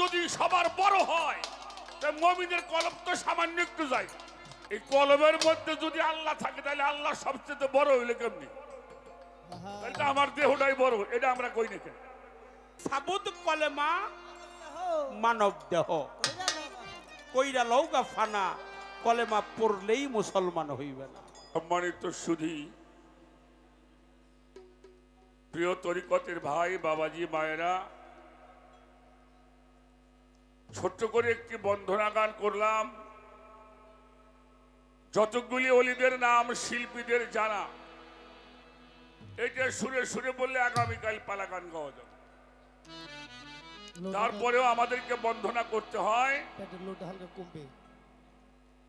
যদি সবার বড় হয় তাই মুমিনের কলম তো সামান্য একটু যায়। এই কলমের মধ্যে যদি আল্লাহ থাকে তাহলে আল্লাহ সবচেয়ে বড় হইলে কেমনি? তাহলে আমার দেহটাই বড়, এটা আমরা কই না কেন? সাবুত কলেমা মানব দেহ কইরা লৌকা ফানা, কলেমা পড়লেই মুসলমান হইবে না। সম্মানিত সুধী, প্রিয় তরিকতের ভাই বাবাজি মায়েরা, ছোট্ট করে একটি বন্ধনা গান করলাম। যতগুলি অলিদের নাম শিল্পীদের জানা, এটা সুরে সুরে বললে আগামীকাল পালা গান গাওয়া যাবে। তারপরেও আমাদেরকে বন্ধনা করতে হয়।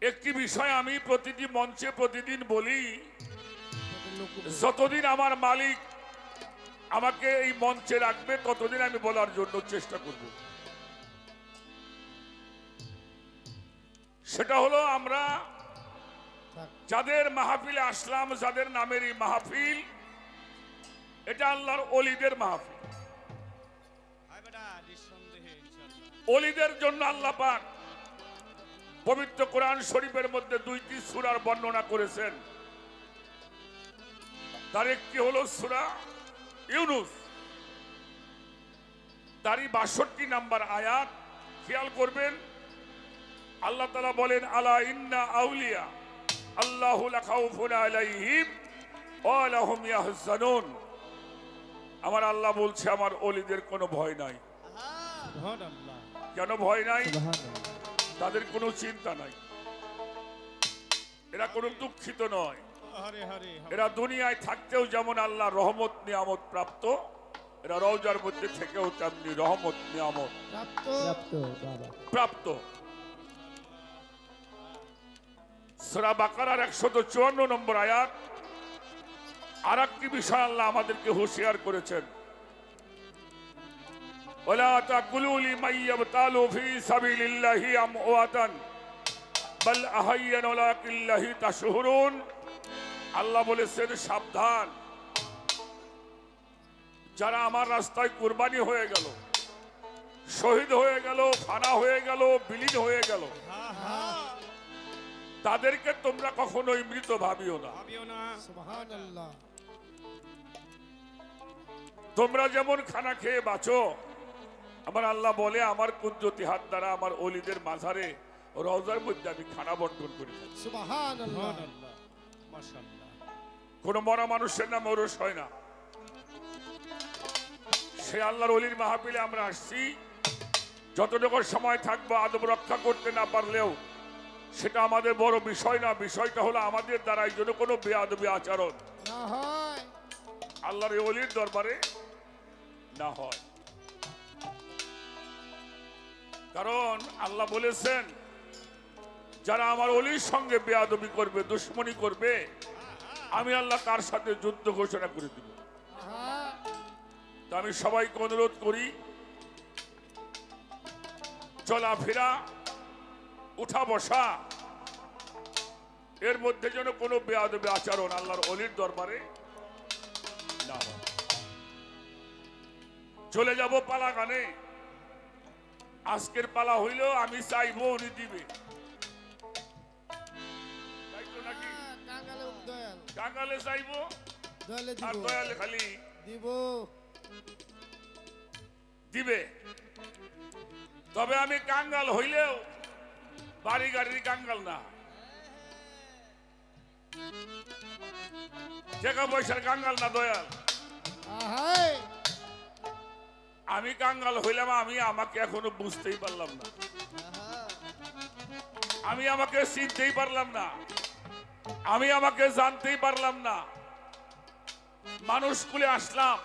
একটি বিষয় আমি প্রতিটি মঞ্চে প্রতিদিন বলি, যতদিন আমার মালিক আমাকে এই মঞ্চে রাখবে ততদিন আমি বলার জন্য চেষ্টা করব। সেটা হলো, আমরা যাদের মাহফিলে আসলাম, যাদের নামের এই মাহফিল, এটা আল্লাহর ওলিদের মাহফিল। ওলিদের জন্য আল্লাহ পাক পবিত্র কোরআন শরীফের মধ্যে 2টি সূরার বর্ণনা করেছেন। তার একটি হলো সূরা ইউনূস, তারই 62 নম্বর আয়াত। খেয়াল করবেন, আল্লাহ তাআলা বলেন, আলা ইন্না আউলিয়া আল্লাহু লা খাউফুন আলাইহিম ওয়া লা হুম ইয়াহজানুন। আমার আল্লাহ বলছে আমার ওলিদের কোনো ভয় নাই। সুবহানাল্লাহ। কেন ভয় নাই? তাদের কোনো চিন্তা নাই, এরা কোনো দুঃখিত নয়। এরা দুনিয়ায় থাকতেও যেমন আল্লাহ রহমত নিয়ামত প্রাপ্ত, এরা রওজার মধ্যে থেকেও তেমনি রহমত নিয়ামত প্রাপ্ত। সূরা বাকারার 154 নম্বর আয়াত। আর একটি বিষয় আল্লাহ আমাদেরকে হুঁশিয়ার করেছেন, ওয়ালা তাকুলু লিমান ইয়াবতালু ফি সাবিলিল্লাহি আমওয়াতান বাল আহাইয়ান ওয়ালাকিল্লাহি তাশহুরুন। আল্লাহ বলেছেন, সাবধান, যারা আমার রাস্তায় কুরবানি হয়ে গেল, শহীদ হয়ে গেল, ফানা হয়ে গেল, বিলীন হয়ে গেল, তাদেরকে তোমরা কখনোই মৃত ভাবিও না। সুবহানাল্লাহ। তোমরা যেমন খানা খেয়ে বাঁচো, আমার আল্লাহ বলে আমার কুদরতি হাত দ্বারা আমার ওলিদের মাঝারে রওজার মধ্যে আমি খানা বন্টন করি। সুবহানাল্লাহ। মাশাআল্লাহ। কোন মরা মানুষের নাম ওরস হয় না। সে আল্লাহর ওলির মাহফিলে আমরা আসছি, যতটুকু সময় থাকবো আদব রক্ষা করতে না পারলেও সেটা আমাদের বড় বিষয় না। বিষয়টা হলো আমাদের দ্বারা এই জন্য কোনো বেয়াদবি আচরণ না হয়, আল্লাহর ওলির দরবারে না হয়। কারণ আল্লাহ বলেছেন, যারা আমার ওলির সঙ্গে বেয়াদবি করবে, দুশ্মনী করবে, আমি আল্লাহ তার সাথে যুদ্ধ ঘোষণা করে দিব। তো আমি সবাইকে অনুরোধ করি, চলাফেরা, উঠা বসা, এর মধ্যে যেন কোনো বেয়াদবি আচরণ আল্লাহর ওলির দরবারে না হয়। চলে যাব পালা গানে। আজকের পালা হইল আমি চাইবো উনি দিবে, তাই তো নাকি? কাঙ্গালে চাইবো আর দয়ালে খালি দিব দিবে। তবে আমি কাঙ্গাল হইলেও বাড়ি গাড়ির কাঙ্গাল না, টাকা পয়সার কাঙ্গাল না দয়াল। আমি কাঙ্গাল হইলাম, আমি আমাকে এখনো বুঝতেই পারলাম না, আমি আমাকে চিনতেই পারলাম না, আমি আমাকে জানতেই পারলাম না। মানুষ কুলে আসলাম,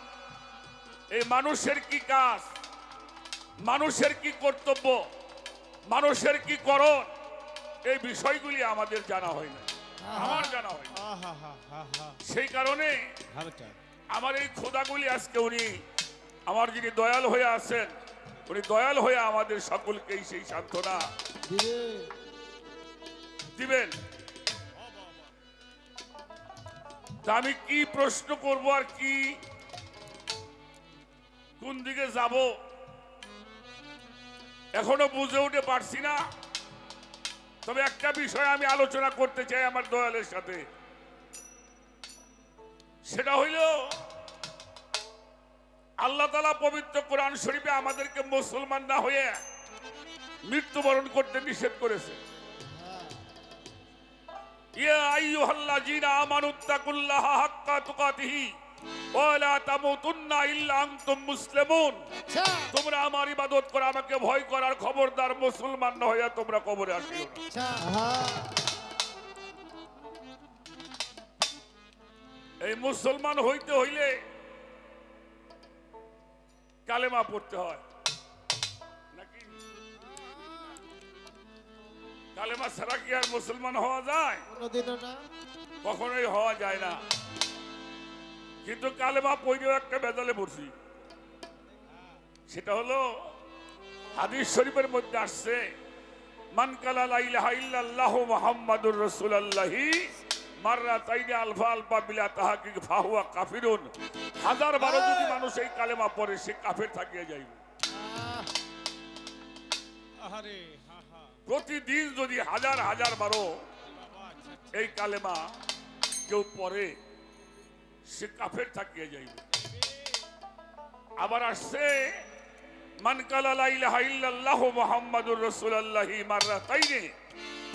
এই মানুষের কি কাজ, মানুষের কি কর্তব্য, মানুষের কি করণ, এই বিষয়গুলি আমাদের জানা হয় না, আমার জানা হয় না। সেই কারণে আমার এই খোদাগুলি আজকে উনি আমার যিনি দয়াল হয়ে আছেন, উনি দয়াল হয়ে আমাদের সকলকেই সেই সান্ত্বনা দিবেন। তা আমি কি প্রশ্ন করব আর কি কোন দিকে যাব এখনো বুঝে উঠে পারছি না। তবে একটা বিষয় আমি আলোচনা করতে চাই আমার দয়ালের সাথে, সেটা হইল আল্লাহ তাআলা পবিত্র কোরআন শরীফে আমাদেরকে মুসলমান না হয়ে মৃত্যুবরণ করতে নিষেধ করেছে। ইয়া আইয়ুহাল্লাযীনা আমানুত্তাকুল্লাহা হাক্কা তুকাতিহি ওয়া লা তামুতুন্না ইল্লা আনতুম মুসলিমুন। তোমরা আমার ইবাদত করো, আমাকে ভয় করার, খবরদার মুসলমান না হইয়া তোমরা কবরে আসিও না। এই মুসলমান হইতে হইলে কালেমা পড়তে হয় নাকি? কালেমা ছাড়া কি আর মুসলমান হওয়া যায়? কখনোই হওয়া যায় না। কিন্তু কালেমা পড়েও একটা বেজালে পড়ছি, সেটা হলো হাদিস শরীফের মধ্যে আসছে, মান কালা লা ইলাহা ইল্লাল্লাহু মুহাম্মাদুর রাসূলুল্লাহি মাররাতাইনি আলফা আলফা বিলা তাহকিক ফাহুয়া কাফিরুন। 1000 যদি মানুষ এই কালেমা পড়ে সে কাফের থাকিয়ে যাইবে। প্রতিদিন যদি 1000 এই কালেমা কেউ পড়ে সে কাফের থাকিয়ে যাইবে। আবার আসছে, মান কালা লা ইলাহা ইল্লাল্লাহু মুহাম্মাদুর রাসূলুল্লাহি মাররাতাইনি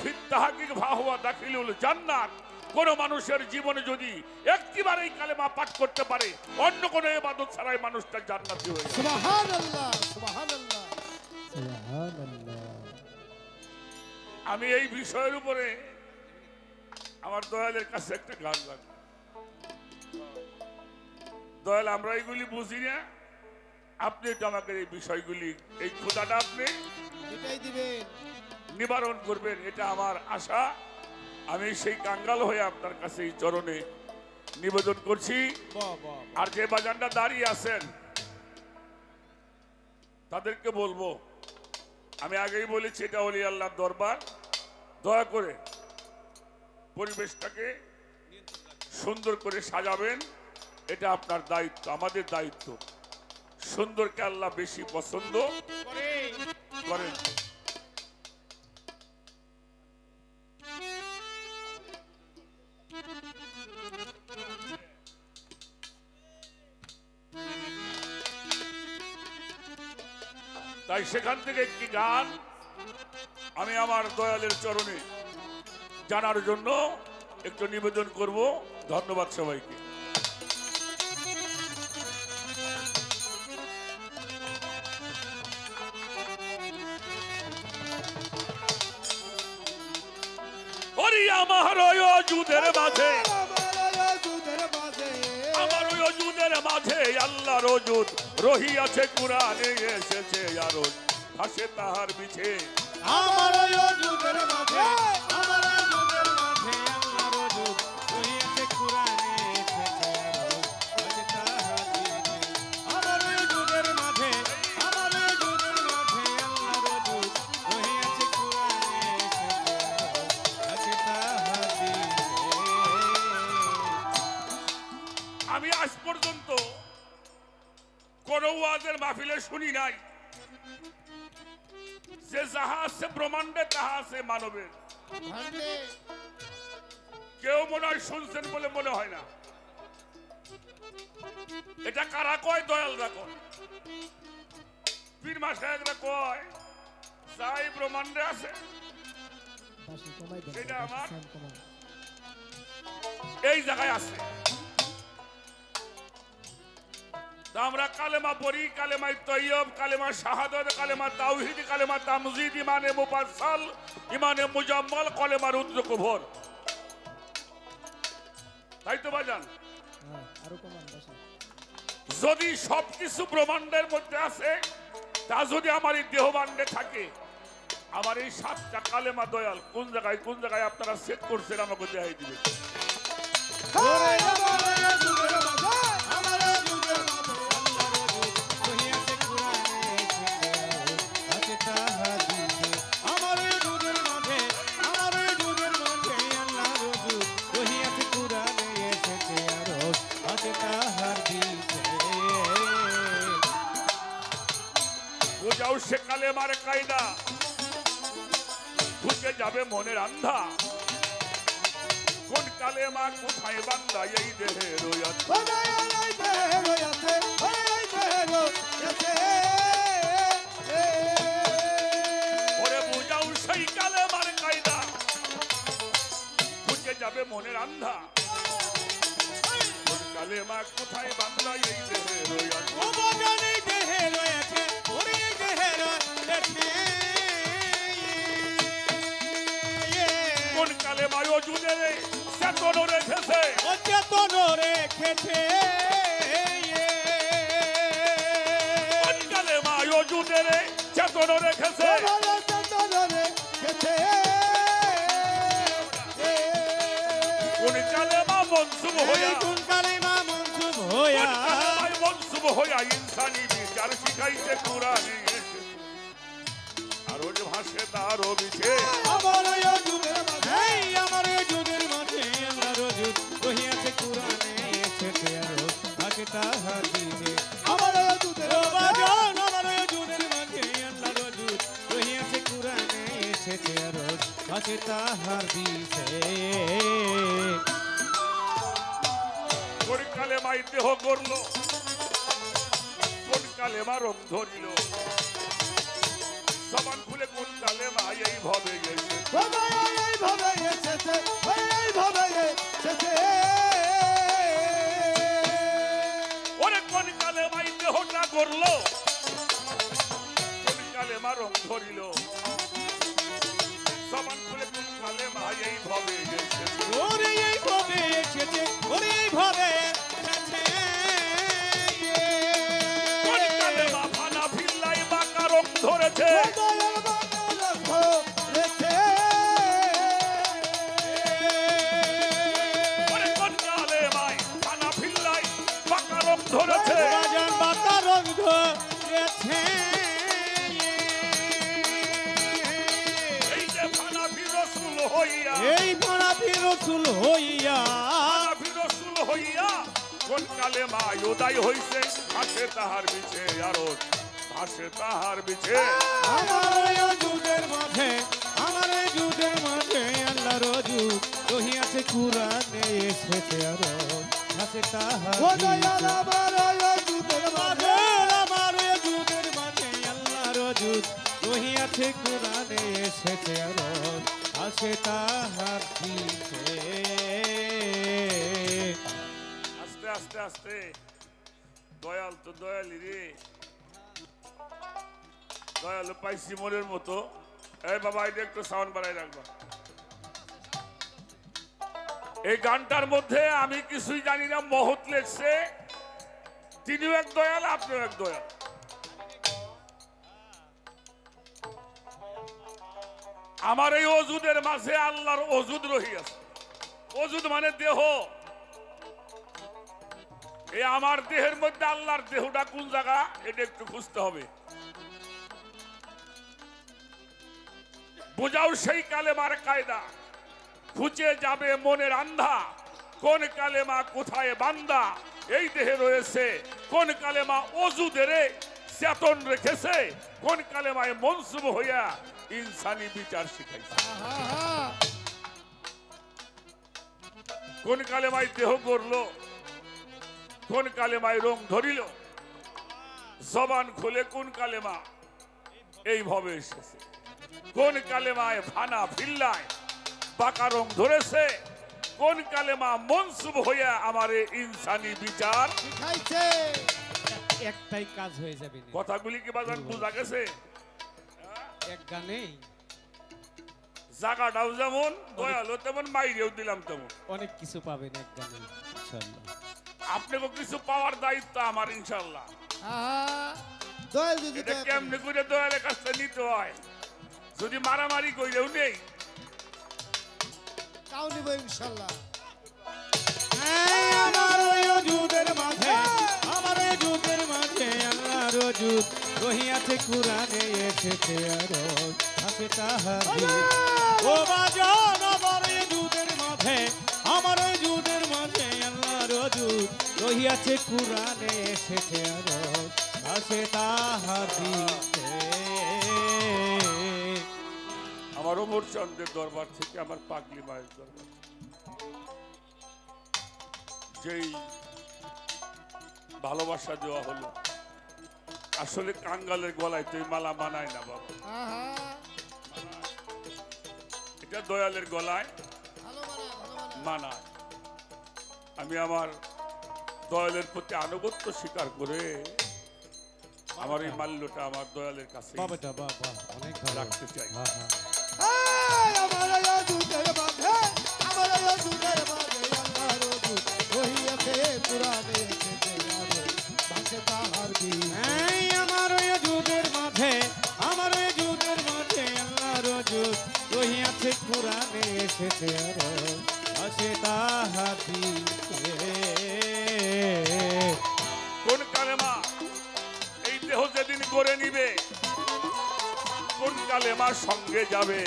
ফিত তাহকিক ফাহুয়া দাখিলুল জান্নাত। কোন মানুষের জীবনে যদি একবার এই কালেমা পাঠ করতে পারে, অন্য কোন ইবাদত ছাড়াই মানুষটা জান্নাতি হয়ে যাবে। সুবহানাল্লাহ, সুবহানাল্লাহ, সুবহানাল্লাহ। আমি এই বিষয়ের উপরে আমার দয়ালের কাছে একটা গান লাগবে। দয়াল, আমরা এইগুলি বুঝি না, আপনি তো আমাকে এই বিষয়গুলি, এই খোদাটা আপনি নিবারণ করবেন, এটা আমার আশা। আমি সেই কাঙ্গাল হয়ে আপনার কাছে এই চরণে নিবেদন করছি। আর যে বাজানটা দাঁড়িয়ে আছেন তাদেরকে বলবো, আমি আগেই বলেছি এটা ওলি আল্লাহর দরবার, দয়া করে পরিবেশটাকে সুন্দর করে সাজাবেন। এটা আপনার দায়িত্ব, আমাদের দায়িত্ব। সুন্দরকে আল্লাহ বেশি পছন্দ করেন। তাই সেখান থেকে একটি গান আমি আমার দয়ালের চরণে জানার জন্য একটু নিবেদন করব। ধন্যবাদ সবাইকে। আমার ওই অজুদের মাঝে, আমার ওই অজুদের মাঝে আল্লাহর অজুদ রহিয়াছে, কুরআনে এসেছে আরো ভাসে তাহার বিছে। আমার ওই অজুদের মাঝে, আমার ওই অজুদের মাঝে আল্লাহর অজুদ রহিয়াছে, কুরআনে এসেছে আরো ভাসে তাহার বিছে। আমার ওই অজুদের মাঝে, আমার ওই অজুদের মাঝে আল্লাহর অজুদ রহিয়াছে, কুরআনে এসেছে আরো ভাসে তাহার বিছে। আমি আজ পর্যন্ত কোন ওয়াজের মাহফিলে শুনি নাই যে যাহা আছে ব্রহ্মাণ্ডে তাহা আছে মানবের। কেউ মনে হয় শুনছেন বলে মনে হয় না। এটা কারা কয়? দয়ালরা কয়, পীর মা সাহেবরা কয় যাই ব্রহ্মাণ্ডে আছে সেটা আমার এই জায়গায় আছে। আমরা কালেমা পড়ি, কালেমা তৈয়ব, কালেমা শাহাদাত, কালেমা তাওহীদ, কালেমা তামজিদ, ইমানে মুফাসসাল, ইমানে মুজাম্মাল, কালেমা রুদ্রকুভর। তাই তো বাজান? যদি সবকিছু ব্রহ্মাণ্ডের মধ্যে আছে, তা যদি আমার এই দেহবাণ্ডে থাকে, আমার এই 7টা কালেমা দয়াল কোন জায়গায় আপনারা সেট করছেন আমাকে দেখাই দিবেন। আসে কালেমার কায়দা ঘুচে যাবে মনের আন্ধা কোন কালেমা কোথায় বান্দা এই দেহে রয়াছে ওরে বুঝাও সেই কালেমার কায়দা ঘুচে যাবে মনের আন্ধা কোন কালেমা কোথায় বান্দা এই দেহে রয়াছে ও বাজানে দেহে রয়েছে ওরে দেহে রয়েছে কোন কালেমায় অজুদে চেতন রেখেছে অচেতন রেখেছে কোন কালেমায় অজুদে চেতন রেখেছে কোন কালেমা মনসুব হইয়া কোন কালেমা মনসুব হইয়া কোন কালেমায় মনসুব হইয়া ইনসানি বিচার শিখাইছে কুরআনে আর ওই ভাষে তার অভিষে আমার যুগের মাঝে আমার যুগের মাঝে আল্লাহ রজুদ রহিয়াছে কুরআনে এসেছে আরো আকিতা হাদিসে আমার যুগের বাজান আমার যুগের মাঝে আল্লাহ রজুদ রহিয়াছে কুরআনে এসেছে আরো আকিতা হাদিসে কোন কালেমায় দেহ করল কোন কালেমা রং ধরিল সমান খুলে কোন কালেমা এইভাবে গেছে ওরে কোন কালেমায় দেহটা করল কোন কালেমা রং ধরিল সমান খুলে কোন কালেমা এইভাবে গেছে ওরে এই ভাবে এসেছে ওরে এই ভাবে কোন কালেমা ফানা ফিল্লাই বাঁকা রং ধরেছে ওরে কোন কালেমায় ফানা ফিল্লাই বাঁকা রং ধরেছে বাজান বাতা রং ধরেছে এই যে ফানা ফির রসুল হইয়া এই ফরাফি রসুল হইয়া ফানা ফির রসুল হইয়া কোন কালেমা উদয় হইছে ভাসে তাহার বিছে আরো ভাসে তাহার বিছে আমার যুগের মাঝে আমার যুগের মাঝে আল্লাহ রজু রহিয়াছে কুরআনে এসেছে আরো হাসে তাহার মাঝে আমার যুগের মাঝে আল্লাহ রজু রহিয়াছে কুরআনে এসেছে আরো হাসে তাহার দিছে আস্তে আস্তে আস্তে দয়াল তো দয়ালি রে দয়ালু পাইছি মনের মতো এই বাবা এটা একটু সাউন্ড বাড়াই রাখবো এই গানটার মধ্যে আমি কিছুই জানি না মহৎ লেখছে তিনিও এক দয়াল আপনিও এক দয়াল আমার এই অজুদের মাঝে আল্লাহর অজুদ রহিয়াছে অজুদ মানে দেহ এই আমার দেহের মধ্যে আল্লাহর দেহটা কোন জায়গা এটা একটু খুঁজতে হবে বুঝাও সেই কালেমার কায়দা খুঁজে যাবে মনের আন্ধা কোন কালেমা কোথায় বান্দা এই দেহে রয়েছে কোন কালেমা অজুদের চেতন রেখেছে কোন কালেমায় মনসুব হইয়া ইনসানি বিচার শিখাইছে কোন কালেমায় দেহ করলো কোন কালেমায় রং ধরিল জবান খুলে কোন কালেমা এইভাবে এসেছে কোন কালেমায় ফানা ফিল্লায় বাঁকা রং ধরেছে কোন কালেমা মনসুব হইয়া আমার ইনসানি বিচার একটাই কাজ হয়ে যাবে কথাগুলি কি বাজান বোঝা গেছে এক গানেই জায়গাটাও যেমন দয়ালো তেমন মাইরেও দিলাম তেমন অনেক কিছু পাবেন এক গানে ইনশাআল্লাহ আপনাকে কিছু পাওয়ার দায়িত্ব আমার ইনশাল্লাহ এটা কেমনে করে দয়ালের কাছ থেকে নিতে হয় যদি মারামারি কইলেও নেই তাও নিব ইনশাল্লাহ আমার যুগের মাঝে আমার যুগের মাঝে আল্লাহ রজুদ রহিয়াছে কুরআনে এসেছে আরো হাসে তাহার ও বাজান আমার যুগের মাঝে আমার যুগের মাঝে আল্লাহ রজুদ রহিয়াছে কুরআনে এসেছে আরো হাসে তাহার দিতে অমরচন্দ্রের দরবার থেকে আমার পাগলি মায়ের দরবার থেকে। যেই ভালোবাসা দেওয়া হলো, আসলে কাঙ্গালের গলায় তো এই মালা মানায় না বাবা, এটা দয়ালের গলায় মানায়। আমি আমার দয়ালের প্রতি আনুগত্য স্বীকার করে আমার এই মাল্যটা আমার দয়ালের কাছে বাবাটা বাবা অনেক ভালো রাখতে চাই। হ্যাঁ হ্যাঁ আমার দুধের মাঝে আমার দুধের মাঝে আল্লাহর দুধ রহিয়াছে পুরাণে ভাসে তাহার বীজ। এই আমার ওই যুগের মাঝে আমার ওই যুগের মাঝে আল্লাহর যুগ রহিয়াছে কুরআনে এসেছে আরো আসে তাহার দিকে। কোন কালেমা এই দেহ যেদিন করে নিবে, কোন কালেমা সঙ্গে যাবে,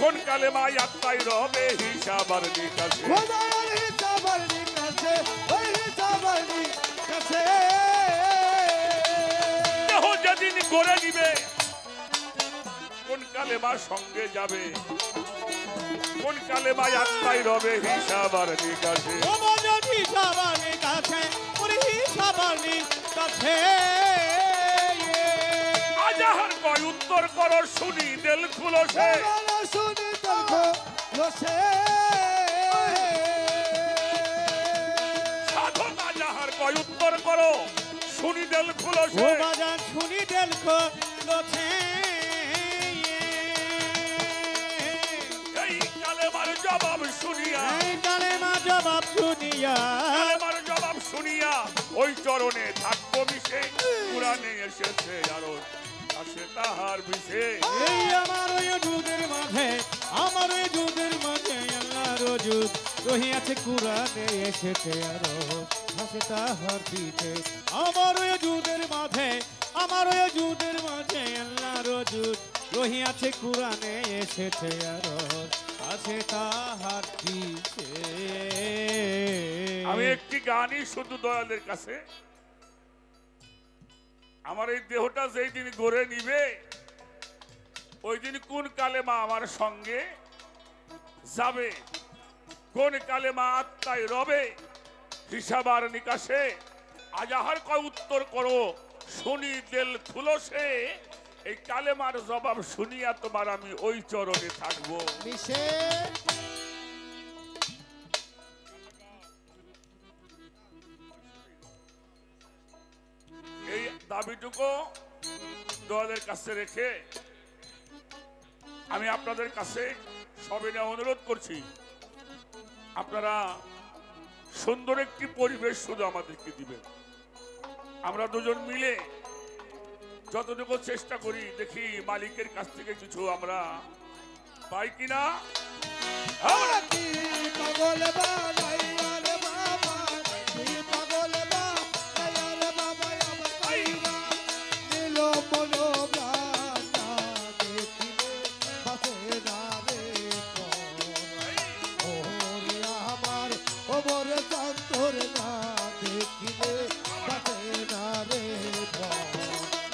কোন কালেমা আত্মায় রবে হিসাব আর নিকাশে। খোদার হিসাবার নিকাশে ওই হিসাবার নিকাশে দেহ যেদিন করে নিবে, কোন কালেমা সঙ্গে যাবে, কোন কালেমা আত্মায় রবে হিসাব আর নিকাশে। ও মজদি সাবানি কাছে ওরে সাবানি কাছে আজাহার কয় উত্তর করো শুনি দিল খুলো সে। শুনি দেখো লসে সাধক আজাহার কয় উত্তর করো শুনি দিল খুলো ও সে। বাজান শুনি দেখো লোছে এই কালেমার জবাব শুনিয়া, এই কালেমা জবাব শুনিয়া কালেমার জবাব শুনিয়া ওই চরণে থাকবো মিশে। কুরআনে এসেছে আরো আসে তাহার বিষে। এই আমার ওই যুগের মাঝে আমার ওই যুগের মাঝে আল্লাহর যুগ রহিয়াছে কুরআনে এসেছে আরো হাসে তাহার পিঠে। আমার ওই যুগের মাঝে আমার ওই যুগের মাঝে আল্লাহর যুগ রহিয়াছে কুরআনে এসেছে আরো হাসে তাহার পিঠে। আমি একটি গানই শুধু দয়ালের কাছে, আমার এই দেহটা যেই দিন গড়ে নিবে ওই দিন কোন কালেমা আমার সঙ্গে যাবে, কোন কালেমা আত্মায় রবে হিসাব আর নিকাশে। আজাহার কয় উত্তর করো শুনি দিল খুলো সে। এই কালেমার জবাব শুনিয়া তোমার আমি ওই চরণে থাকবো। মিশে এই দাবিটুকু দলের কাছে রেখে আমি আপনাদের কাছে সবিনয় অনুরোধ করছি, আপনারা সুন্দর একটি পরিবেশ শুধু আমাদেরকে দিবেন। আমরা দুজন মিলে যতটুকু চেষ্টা করি দেখি মালিকের কাছ থেকে কিছু আমরা পাই কিনা। আমরা কি পাগল বানাইয়া রে বাবা কি পাগল বানাইয়া রে বাবা আমার কাইরা দিল মনো প্রাণা দেখিলে বাসে না রে ওরে আমার ওমর চান্তর না দেখিলে বাসে না রে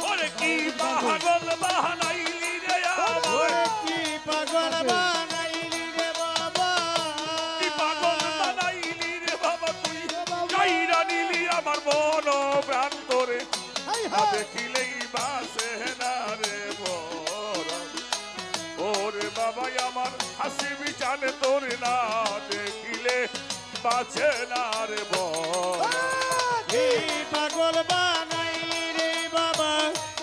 ওরে কি পাগল বাহানাইলি রে আমার, ওরে কি পাগল বানাইলি রে বাবা কি পাগল বানাইলি রে বাবা তুই, কাইরা নিলি আমার মন প্রান্তরে, হাই না হাই দেখিলেই বাসে না রে বর। ওরে বাবাই আমার হাসি বিচানে তোর না দেখিলে বাঁচে না রে বর। কি পাগল বানাইলি রে বাবা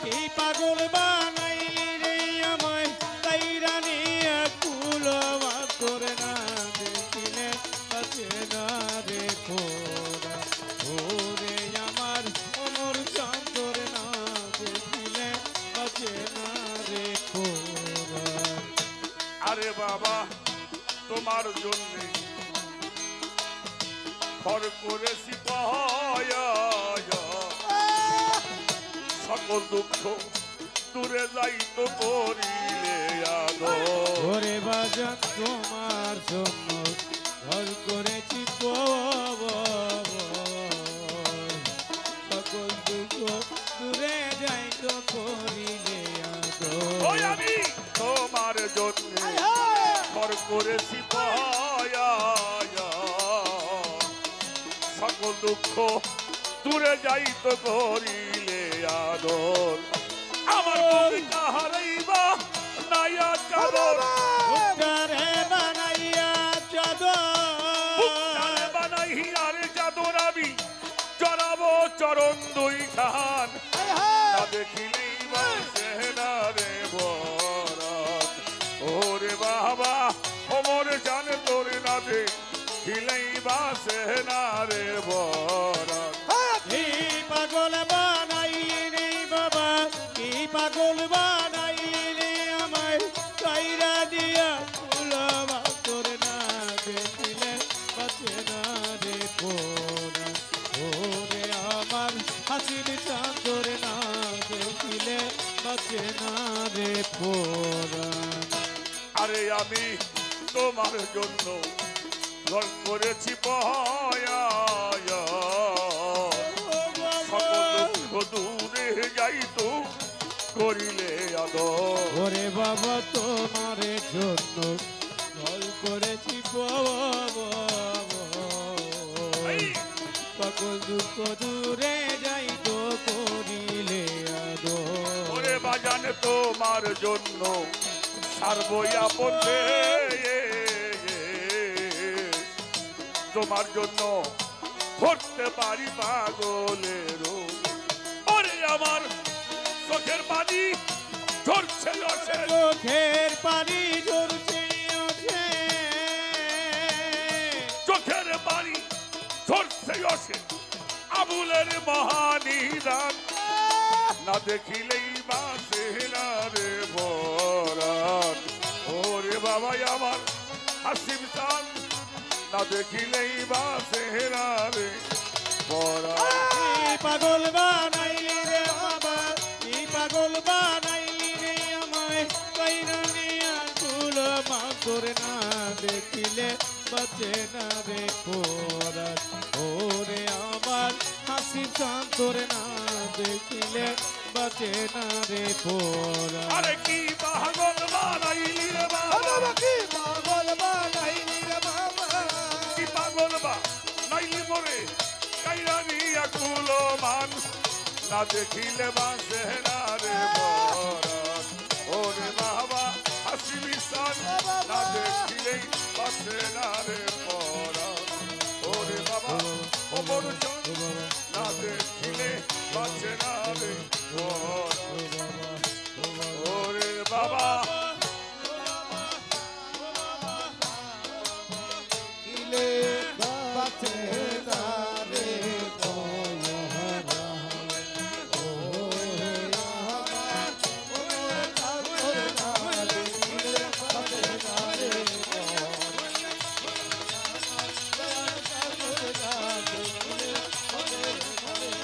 কি পাগল বানাইলি রে আমায় কাইরা নিয়ে কুলমা করে না দেখিলে বাঁচে না রে খোরা। ওরে আমার অমর চাঁদর না দেখিলে বাঁচে না রে খোরা। আরে বাবা তোমার জন্যে খর করেছি পাহায়া, সকল দুঃখ দূরে যাইতো করিলে আদর। ওরে বাজান তোমার জন্য ঘর করেছি কবর। সকল দুঃখ দূরে যাই তো করিলে ওই আদর। আমি তোমার তোমার জন্য ঘর করেছি পায়া সকল দুঃখ দূরে যাইতো করিলে আদর আমার কবিতা হারাইবা নাইয়া চাদর উত্তরে বানাইয়া চাদর বানাইয়ার চাদর আমি চড়াবো চরণ দুই খান না দেখিলেই বাসে না রে বরাত ওরে বাবা ওমর জান তোর না দেখিলেই বাসে না রে বরাত কি পাগল বানাইলি বাবা কি পাগল বানাইলি আমায় কাইরা দিয়া ফুলবা তোর না দেখিলে বাঁচে না রে পোরা ওরে আমার হাসির চাঁদর না দেখিলে বাঁচে না রে পোরা আরে আমি তোমার জন্য ঘর করেছি পায়া সকল দুঃখ দূরে যাইতো করিলে আদর ওরে বাবা তোমার জন্য জল করেছি সকল দুঃখ দূরে যাই তো করিলে আদো ওরে বাজান তোমার জন্য সারবই আপন তোমার জন্য ধরতে পারি পাগলের ওরে আমার চোখের পানি ঝরছে রসে চোখের পানি ঝরছে ওঠে চোখের পানি ঝরছে রসে আবুলের মহানিদান না দেখিলেই বাসে না রে বরাত ওরে বাবাই আমার হাসিম চান না দেখিলেই বাসে না রে বরাত পাগল বানাইলি রে বাবা কি পাগল বানাইলি রে আমায় কইরা নিয়া ফুল মাগুর না দেখিলে বাঁচে না রে পোরাস ওরে আমার হাসি চাঁদর না দেখিলে বাঁচে না রে পোরাস আরে কি পাগল বানাইলি রে বাবা কি পাগল বানাইলি রে বাবা কি পাগল বা নাইলি মরে কাইরানি আকুলো মান না দেখিলে বাসে না রে বরাত ওরে বাবা হাসি বিশাল না দেখিলেই বাসে না রে বরাত ওরে বাবা ওমর চন্দ্র না দেখিলে বাসে না রে বরাত ওরে বাবা কিলে বাঁচে না রে দয়ারা ও আমার ওরে চাঁদর না দেখিলে বাঁচে না রে চাঁদর না দেখিলে বাঁচে না রে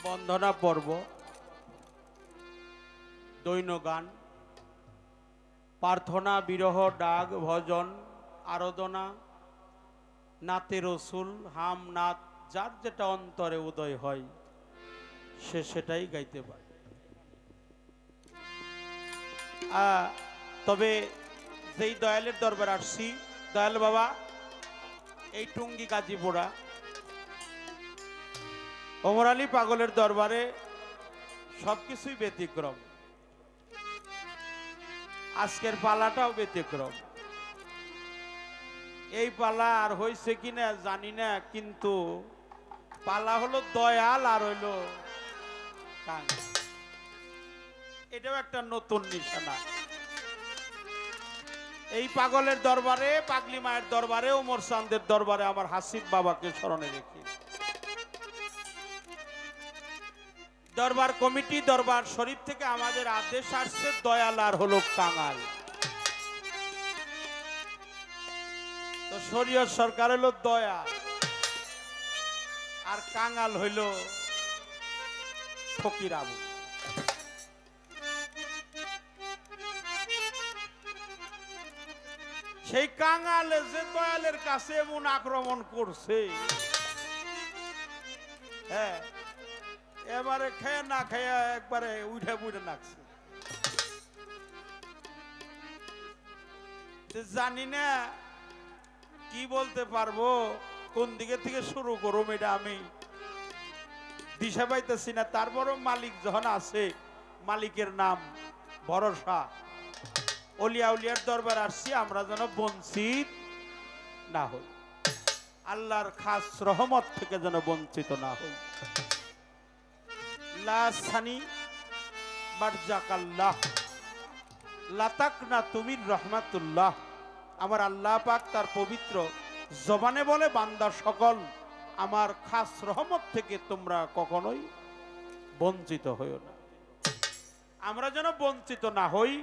বন্দনা পর্ব দৈন গান প্রার্থনা বিরহ ডাক ভজন আরাধনা নাতে রসুল হাম নাত যার যেটা অন্তরে উদয় হয় সে সেটাই গাইতে পারে তবে যেই দয়ালের দরবার আসছি দয়াল বাবা এই টুঙ্গি গাজীপুরা ওমর আলী পাগলের দরবারে সবকিছুই ব্যতিক্রম আজকের পালাটাও ব্যতিক্রম এই পালা আর হয়েছে কিনা জানি না কিন্তু পালা হলো দয়াল আর হইল কাং এটাও একটা নতুন নিশানা এই পাগলের দরবারে পাগলি মায়ের দরবারে ওমর চাঁদের দরবারে আমার হাসিব বাবাকে স্মরণে রেখে দরবার কমিটি দরবার শরীফ থেকে আমাদের আদেশ আসছে দয়াল আর হলো কাঙাল তো শরীয়ত সরকার হলো দয়াল আর কাঙাল হইল ফকির আবু সেই কাঙালে যে দয়ালের কাছে এমন আক্রমণ করছে, হ্যাঁ, এবারে খেয়ে না খেয়ে একবারে উঠে পুড়ে নাকছে। জানি না কি বলতে পারবো, কোন দিকে থেকে শুরু করুম এটা আমি দিশা পাইতেছি না। তারপরও মালিক যখন আছে, মালিকের নাম ভরসা। অলিয়া উলিয়ার দরবার আসছি, আমরা যেন বঞ্চিত না হই, আল্লাহর খাস রহমত থেকে যেন বঞ্চিত না হই। লা সানি বারজাকাল্লাহ লাতাকনা তুমির রহমাতুল্লাহ। আমার আল্লাহ পাক তার পবিত্র জবানে বলে, বান্দা সকল আমার খাস রহমত থেকে তোমরা কখনোই বঞ্চিত হইও না। আমরা যেন বঞ্চিত না হই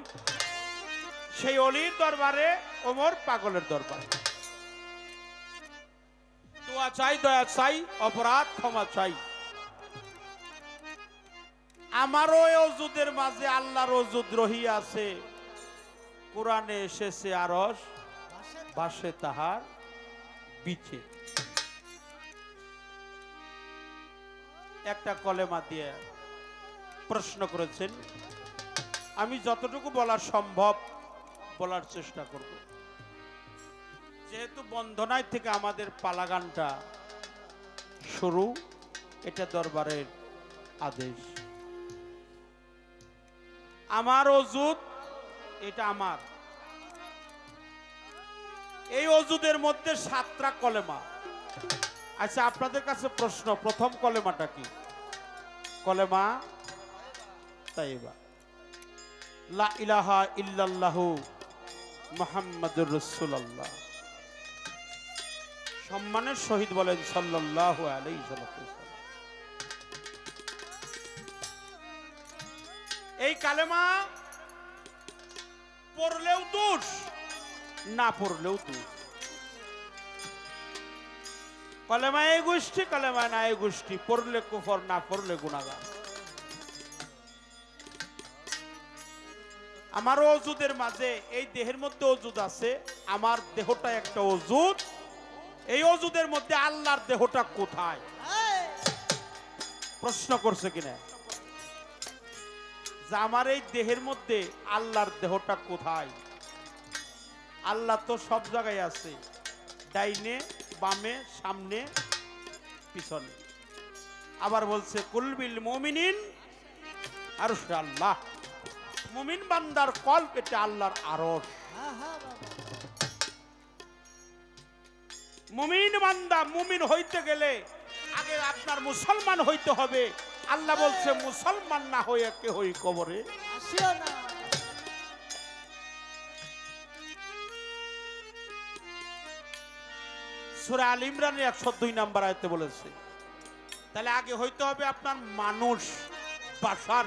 সেই অলির দরবারে, ওমর পাগলের দরবারে দোয়া চাই, দয়া চাই, অপরাধ ক্ষমা চাই। আমারও ওজুদের মাঝে আল্লাহর ওজুদ রহি আছে। কোরআনে এসেছে আরশ বাসে তাহার বিছে। একটা কলেমা দিয়ে প্রশ্ন করেছেন, আমি যতটুকু বলা সম্ভব বলার চেষ্টা করব। যেহেতু বন্ধনায় থেকে আমাদের পালাগানটা শুরু, এটা দরবারের আদেশ। আমার ওজুদ, এটা আমার। এই ওজুদের মধ্যে 7টা কলেমা। আচ্ছা, আপনাদের কাছে প্রশ্ন, প্রথম কলেমাটা কি? কলেমা তাইবা, লা ইলাহা ইল্লাল্লাহু মুহাম্মাদুর রাসূলুল্লাহ। সম্মানের সহিত বলেন সাল্লাল্লাহু আলাইহি ওয়াসাল্লাম। এই কালেমা পড়লেও দোষ, না পড়লেও দোষ। কলেমা এই গোষ্ঠী, কলেমা না এই গোষ্ঠী, পড়লে কুফর, না পড়লে গুনাহগার। আমার ওজুদের মাঝে, এই দেহের মধ্যে ওজুদ আছে, আমার দেহটা একটা ওজুদ। এই ওজুদের মধ্যে আল্লাহর দেহটা কোথায়? প্রশ্ন করছে কিনা যে আমার এই দেহের মধ্যে আল্লাহর দেহটা কোথায়? আল্লাহ তো সব জায়গায় আছে, ডাইনে বামে সামনে পিছনে। আবার বলছে কুলবিল মুমিনিন আরশ আল্লাহ, মুমিন বান্দার কল্প এটা আল্লাহর আরশ। মুমিন বান্দা মুমিন হইতে গেলে আগে আপনার মুসলমান হইতে হবে। আল্লাহ বলছে মুসলমান না হয়ে কে হই কবরে আসিও না। সূরা আল ইমরানের 102 নম্বর আয়াতে বলেছে। তাহলে আগে হইতে হবে আপনার মানুষ, বাশার,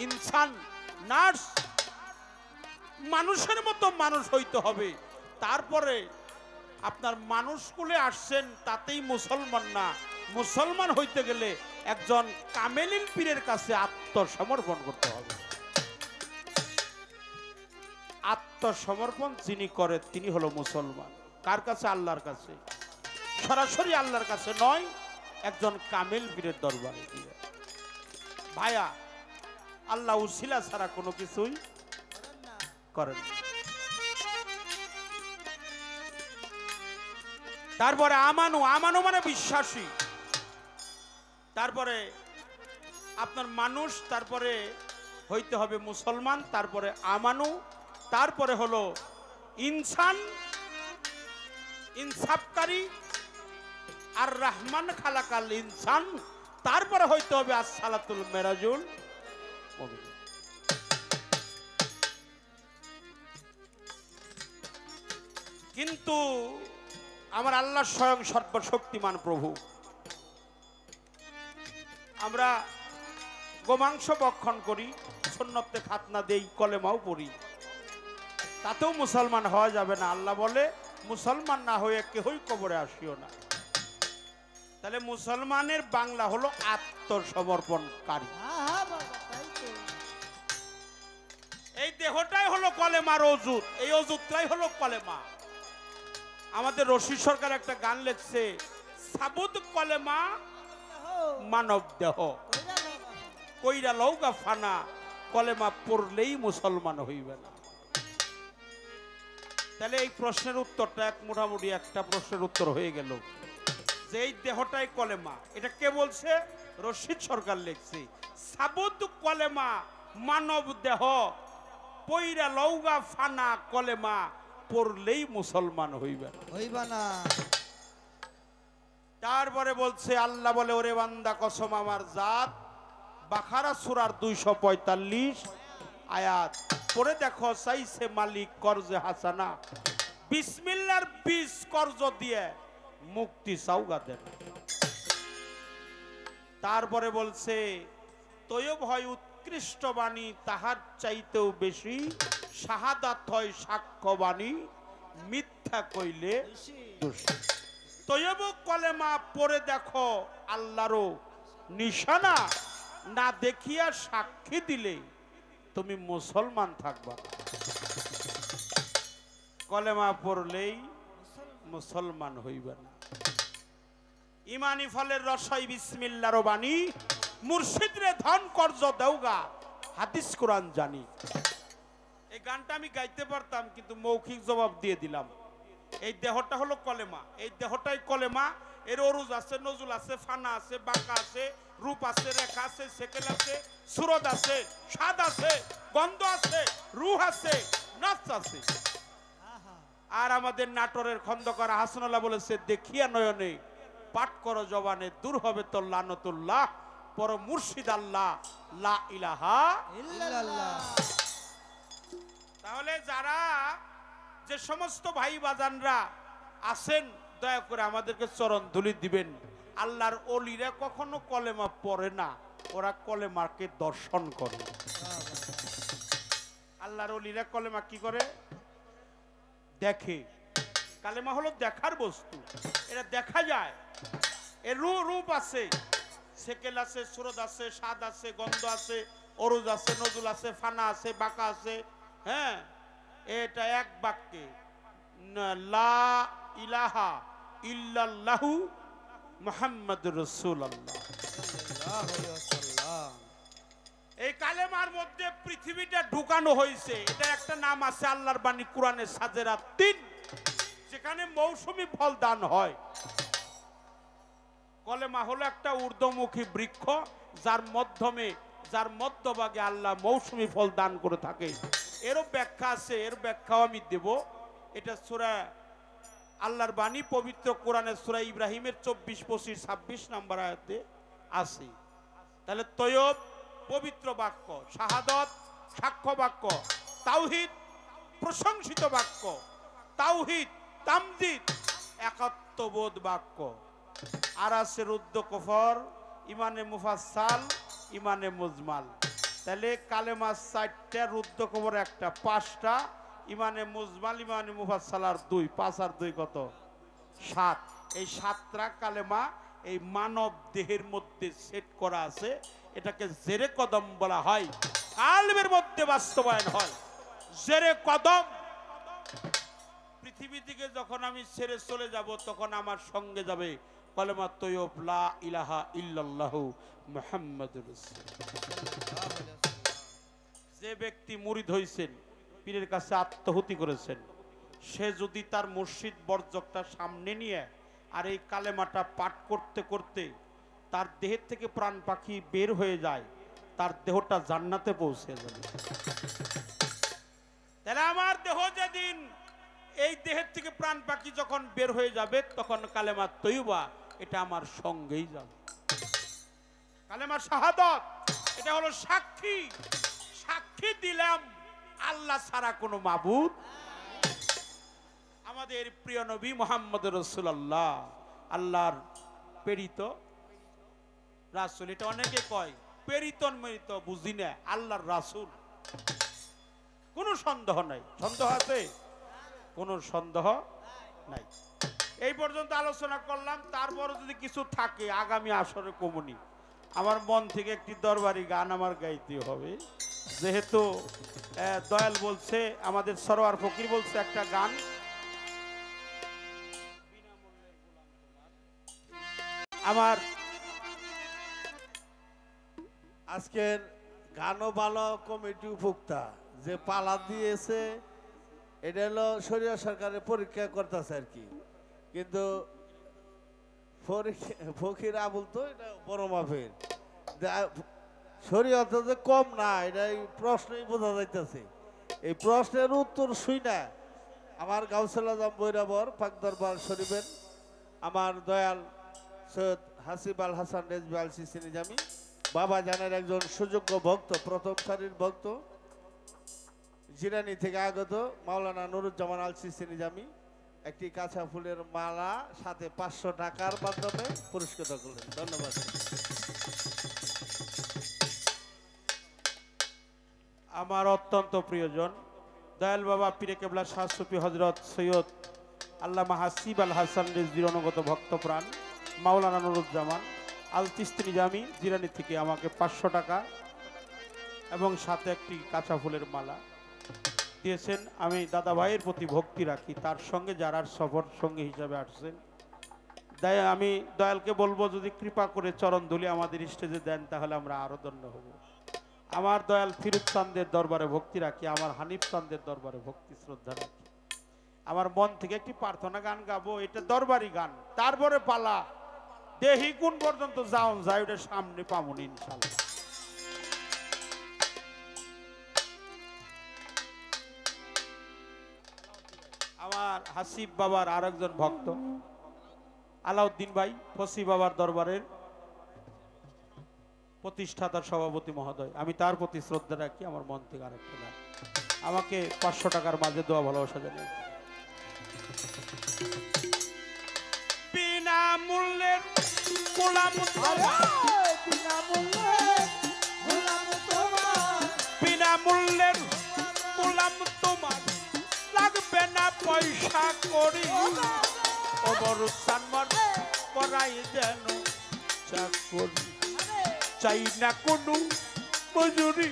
ইনসান, নার্স, মানুষের মতো মানুষ হইতে হবে। তারপরে আপনার মানুষ কুলে আসছেন, তাতেই মুসলমান না। মুসলমান হইতে গেলে একজন কামেলিল পীরের কাছে আত্মসমর্পণ করতে হবে। আত্মসমর্পণ যিনি করে তিনি হলো মুসলমান। কার কাছে? আল্লাহর কাছে। সরাসরি আল্লাহর কাছে নয়, একজন কামেল পীরের দরবারে দিয়ে। ভাইয়া, আল্লাহ উসিলা ছাড়া কোনো কিছুই করেন না। তারপরে আমানু, আমানু মানে বিশ্বাসী। তারপরে আপনার মানুষ, তারপরে হইতে হবে মুসলমান, তারপরে আমানু, তারপরে হলো ইনসান, ইনসাফকারী, আর রহমান খালাকাল ইনসান, তারপরে হইতে হবে আসসালাতুল মেরাজুল মুমিন। কিন্তু আমার আল্লাহ স্বয়ং সর্বশক্তিমান প্রভু, আমরা গোমাংস ভক্ষণ করি, সুন্নতে খাতনা দেই, কলেমাও পড়ি, তাতেও মুসলমান হওয়া যাবে না। আল্লাহ বলে মুসলমান না হয়ে কেহই কবরে আসিও না। তাহলে মুসলমানের বাংলা হলো আত্মসমর্পণকারী। এই দেহটাই হলো কলেমার ওজুদ, এই ওজুদটাই হলো কলেমা। আমাদের রশিদ সরকার একটা গান লিখছে, সাবুদ কলেমা মানব দেহ, কইরা লৌগা ফানা, কলেমা পড়লেই মুসলমান হইবে না। তাহলে এই প্রশ্নের উত্তরটা মোটামুটি একটা প্রশ্নের উত্তর হয়ে গেল যে এই দেহটাই কলেমা। এটা কে বলছে? রশিদ সরকার লিখছে, সাবুদ কলেমা মানব দেহ, পইরা লৌগা ফানা, কলেমা পড়লেই মুসলমান হইবে না। হইবা না। তারপরে বলছে, আল্লাহ বলে, ওরে বান্দা কসম আমার জাত, বাকারা সূরার 245 আয়াত পড়ে দেখো, চাইছে মালিক করজে হাসানা, বিসমিল্লাহর বীজ কর্জ দিয়ে মুক্তি সাউগা দেন। তারপরে বলছে, তৈয়ব হয় উৎকৃষ্ট বাণী, তাহার চাইতেও বেশি শাহাদাত হয় সাক্ষ্য বাণী, মিথ্যা কইলে দোষী। তৈয়ব কলেমা পড়ে দেখো আল্লাহরও নিশানা, না দেখিয়া সাক্ষী দিলে তুমি মুসলমান থাকবা। কলেমা পড়লেই মুসলমান হইবে না। ইমানি ফলের রসাই বিসমিল্লাহর বাণী, মুর্শিদ রে ধন কর্জ দেওগা, হাদিস কোরআন জানি। এই গানটা আমি গাইতে পারতাম, কিন্তু মৌখিক জবাব দিয়ে দিলাম। এই দেহটা হলো কলেমা, এই দেহটাই কলেমা। এর অরুজ আছে, নজুল আছে, ফানা আছে, বাঁকা আছে, রূপ আছে, রেখা আছে, সেকেল আছে, সুরত আছে, স্বাদ আছে, গন্ধ আছে, রূহ আছে, নফস আছে। আর আমাদের নাটোরের খন্দকার হাসানুল্লাহ বলেছে, দেখিয়া নয়নে পাঠ করো জবানে, দূর হবে তো লানতুল্লাহ, পর মুর্শিদ আল্লাহ, লা ইলাহা ইল্লাল্লাহ। তাহলে যারা যে সমস্ত ভাই বাজানরা আছেন, দয়া করে আমাদেরকে চরণ ধুলি দিবেন। আল্লাহর ওলিরা কখনো কলেমা পড়ে না, ওরা কলেমাকে দর্শন করে। আল্লাহর ওলিরা কলেমা কি করে? দেখে। কালেমা হলো দেখার বস্তু, এটা দেখা যায়। এর রূপ আছে, সেকেল আছে, সুরত আছে, স্বাদ আছে, গন্ধ আছে, অরুজ আছে, নজুল আছে, ফানা আছে, বাঁকা আছে। হ্যাঁ, এটা এক বাক্যে লা ইলাহা ইল্লাল্লাহু মুহাম্মাদুর রাসূলুল্লাহ। এই কালেমার মধ্যে পৃথিবীটা ঢুকানো হয়েছে। এটা একটা নাম আছে আল্লাহর বাণী কোরআনে সাজেরা 3, যেখানে মৌসুমী ফল দান হয়। কলেমা হলো একটা ঊর্ধ্বমুখী বৃক্ষ, যার মধ্যভাগে আল্লাহ মৌসুমী ফল দান করে থাকে। এরও ব্যাখ্যা আছে, এর ব্যাখ্যাও আমি দেব। এটা সূরা আল্লাহর বাণী পবিত্র কোরআনের সূরা ইব্রাহিমের 24, 25, 26 নম্বর আয়াতে আছে। তাহলে তৈয়ব পবিত্র বাক্য, শাহাদত সাক্ষ্য বাক্য, তাওহীদ প্রশংসিত বাক্য, তাওহীদ তামজিদ একাত্মবোধ বাক্য। আর আছে রুদ্দ কফর, ইমানে মুফাসসাল, ইমানে মুজমাল। তাহলে কালেমা 4টা, রুদ্দ কফর 1টা, 5টা, ইমানে মুজমাল, ইমানে মুফাসসাল আর 2, 5 আর 2 কত? 7। এই 7টা কালেমা এই মানব দেহের মধ্যে সেট করা আছে। এটাকে জেরে কদম বলা হয়, কালবের মধ্যে বাস্তবায়ন হয়। জেরে কদম। পৃথিবী থেকে যখন আমি ছেড়ে চলে যাব, তখন আমার সঙ্গে যাবে কলেমা তৈয়ব লা ইলাহা ইল্লাল্লাহু মুহাম্মাদুর রাসূলুল্লাহ। যে ব্যক্তি মুরিদ হইছেন, পীরের কাছে আত্মহুতি করেছেন, সে যদি তার মুর্শিদ বর্জকটা সামনে নিয়ে আর এই কালেমাটা পাঠ করতে করতে তার দেহের থেকে প্রাণ পাখি বের হয়ে যায়, তার দেহটা জান্নাতে পৌঁছে যাবে। তাহলে আমার দেহ যেদিন এই দেহের থেকে প্রাণ পাখি যখন বের হয়ে যাবে, তখন কালেমা তৈয়বা এটা আমার সঙ্গেই যাবে। কালেমা শাহাদাত এটা হলো সাক্ষী। সাক্ষী দিলাম আল্লাহ ছাড়া কোনো মাবুদ। আমাদের প্রিয় নবী মুহাম্মদ রাসূলুল্লাহ আল্লাহর প্রেরিত রাসূল। এটা অনেকে কয় প্রেরিত মেরিত বুঝি না, আল্লাহর রাসূল। কোনো সন্দেহ নাই। সন্দেহ আছে? কোনো সন্দেহ নাই। এই পর্যন্ত আলোচনা করলাম। তারপর যদি কিছু থাকে আগামী আসরে কমুনি। আমার মন থেকে একটি দরবারি গান আমার গাইতে হবে, যেহেতু দয়াল বলছে, আমাদের সরোয়ার ফকির বলছে একটা গান আমার আজকের গানও ভালো, কমিটি উপভোক্তা যে পালা দিয়েছে এটা হলো শরীয় সরকারের পরীক্ষা করতেছে আর কি, কিন্তু ফকির আবুল তো এটা বড় মাপের শরীয়ত যে কম না, এটা এই প্রশ্নই বোঝা যাইতেছে। এই প্রশ্নের উত্তর শুই না আমার গাউসুল আজম বৈরাবর পাক দরবার শরীফের আমার দয়াল সৈয়দ হাসিব আল হাসান রেজবি আল সিসি নিজামী বাবা জানের একজন সুযোগ্য ভক্ত, প্রথম সারির ভক্ত, জিরানি থেকে আগত মাওলানা নুরুজ্জামান আল সিসি নিজামী একটি কাঁচা ফুলের মালা সাথে 500 টাকার মাধ্যমে পুরস্কৃত করলেন। ধন্যবাদ। আমার অত্যন্ত প্রিয়জন দয়াল বাবা পীরে কেবলা শাহ সুফি হজরত সৈয়দ আল্লামা হাসিব আল হাসান রেজবির অনুগত ভক্তপ্রাণ মাওলানা নুরুজ্জামান আল চিশতি নিজামী জিরানি থেকে আমাকে 500 টাকা এবং সাথে একটি কাঁচা ফুলের মালা দিয়েছেন। আমি দাদা ভাইয়ের প্রতি ভক্তি রাখি, তার সঙ্গে যারা সফর সঙ্গী হিসাবে আসছেন, তাই আমি দয়ালকে বলবো যদি কৃপা করে চরণ ধুলি আমাদের স্টেজে দেন তাহলে আমরা আরো ধন্য হব। আমার দয়াল ফিরুজ চান্দের দরবারে ভক্তি রাখি, আমার হানিফ চান্দের দরবারে ভক্তি শ্রদ্ধা রাখি। আমার মন থেকে একটি প্রার্থনা গান গাবো, এটা দরবারি গান, তারপরে পালা দেহি কোন পর্যন্ত যাও যাই ওটা সামনে পামুন ইনশাল্লাহ। আমার হাসিব বাবার আর একজন ভক্ত আলাউদ্দিন ভাই ফসি বাবার দরবারের প্রতিষ্ঠাতার সভাপতি মহোদয়, আমি তার প্রতি শ্রদ্ধা রাখি। আমার মন থেকে আরেকটা গান আমাকে 500 টাকার মাঝে দোয়া ভালোবাসা জানিয়ে। বিনা মূল্যের গোলাম বিনা মূল্যের গোলাম তোমার লাগবে না পয়সা করি, ওমর সানমর করাই যেন চাকরি, চাই না কোনো মজুরি,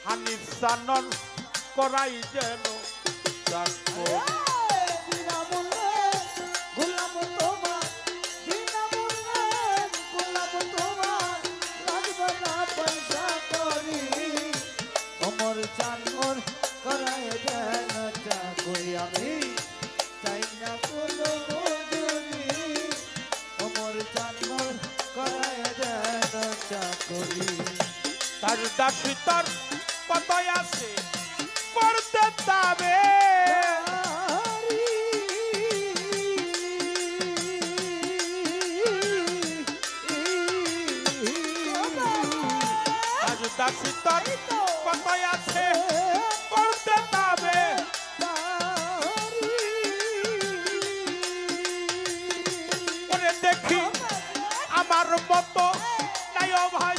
হানিফ সানর করাই যেন চাকরি। তার দাসী তার কতই আছে করতে যাবে, তার দাসী তার কতই আছে করতে যাবে, ওরে দেখি আমার মতো নাই ভাই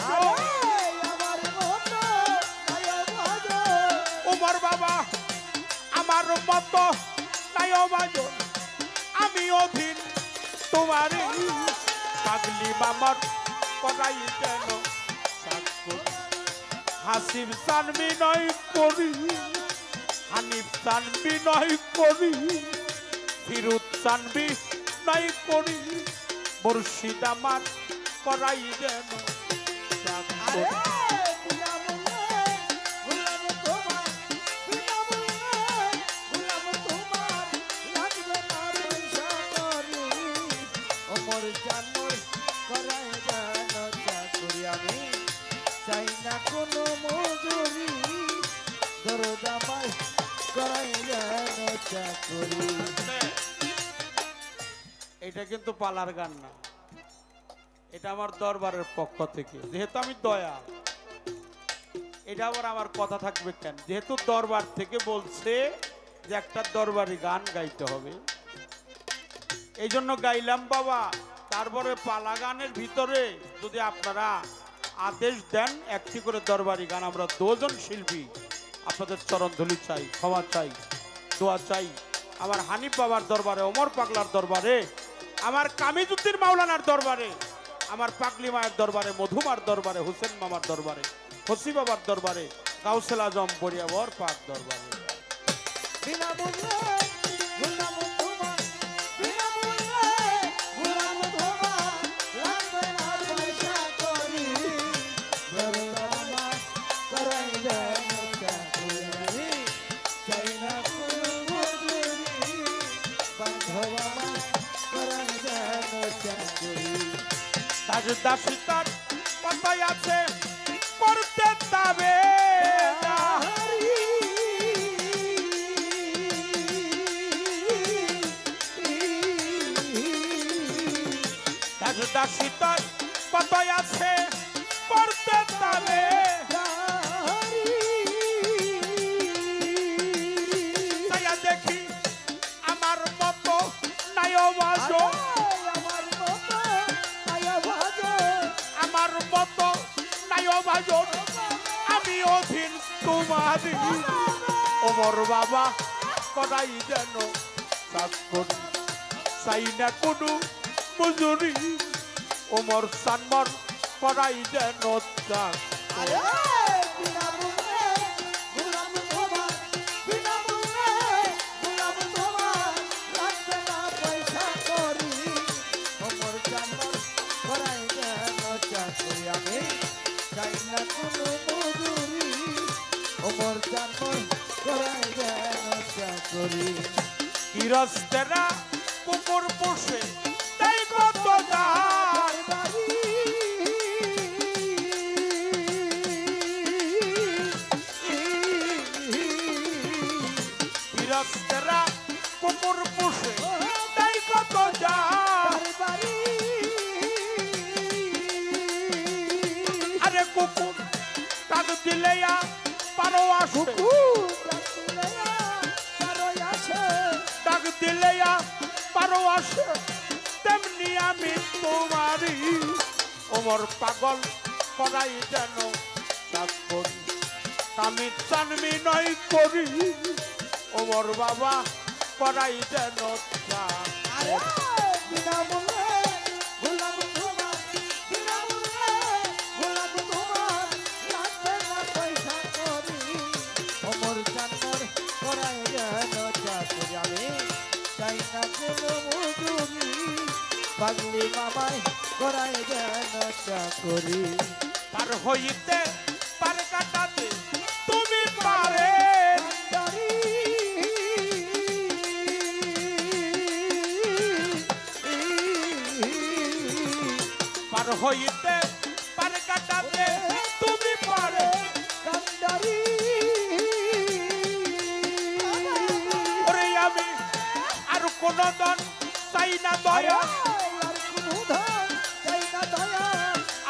উমর বাবা, আমার মতো নাই বাজন, আমি অধীন তোমারই, পাগলি মামার করাই যেন হাসিব সানবি নয় করি, হানিফ সানবি নয় করি, ফিরুজ সানবি নয় করি, মুর্শিদ আমার করাই যেন এটা কিন্তু পালার গান না, এটা আমার দরবারের পক্ষ থেকে, যেহেতু আমি দয়া, এটা আবার আমার কথা থাকবে কেন, যেহেতু দরবার থেকে বলছে যে একটা দরবারি গান গাইতে হবে, এই জন্য গাইলাম বাবা। তারপরে পালা গানের ভিতরে যদি আপনারা আদেশ দেন একটি করে দরবারি গান, আমরা 2 জন শিল্পী আপনাদের চরণ ধুলি চাই, ক্ষমা চাই, দোয়া চাই। আমার হানিফ বাবার দরবারে, ওমর পাগলার দরবারে, আমার কামিজউদ্দিন মাওলানার দরবারে, আমার পাগলি মায়ের দরবারে, মধুমার দরবারে, হোসেন মামার দরবারে, ফসি বাবার দরবারে, গাউসুল আজম বরিয়াবর পাক দরবারে। বান্ধব আমার করাই যেন চাকরি তার দাসী তার কথাই আছে করতে তবে না। তার দাসী তার কথাই আছে করতে তবে তাইয়া দেখি আমার মতো নাইও বাজো আমার মতো নাইও বাজো আমি অধীন তোমারি ওমর বাবা করাই যেন চাকরি চাই না কোনো মজুরি ওমর সানমর করাই যেন চাকরি আমি চাই না কোনো মজুরি ওমর চাকর করাই যেন চাকরি গৃহস্থেরা কুকুর পোষে তাই কত দাম গৃহস্থেরা কুকুর পোষে তাই কত দাম আরে কুকুর কাক দিলে পারো আসে ডাক দিলে পারো আসে তেমনি আমি তোমারি ওমর পাগল করাই যেন চাকরি আমি চানমি নয় করি ওমর বাবা করাই যেন ওমর চাকর করাই যেন চাকরি আমি চাই না কোনো মজুরি পাগলি মামাই করাই যেন চাকরি পার হইতে পার কাটাতে তুমি পারে পার হইতে পার কাটাতে তুমি পারে ওরে আমি আর কোন দন চাই না দয়া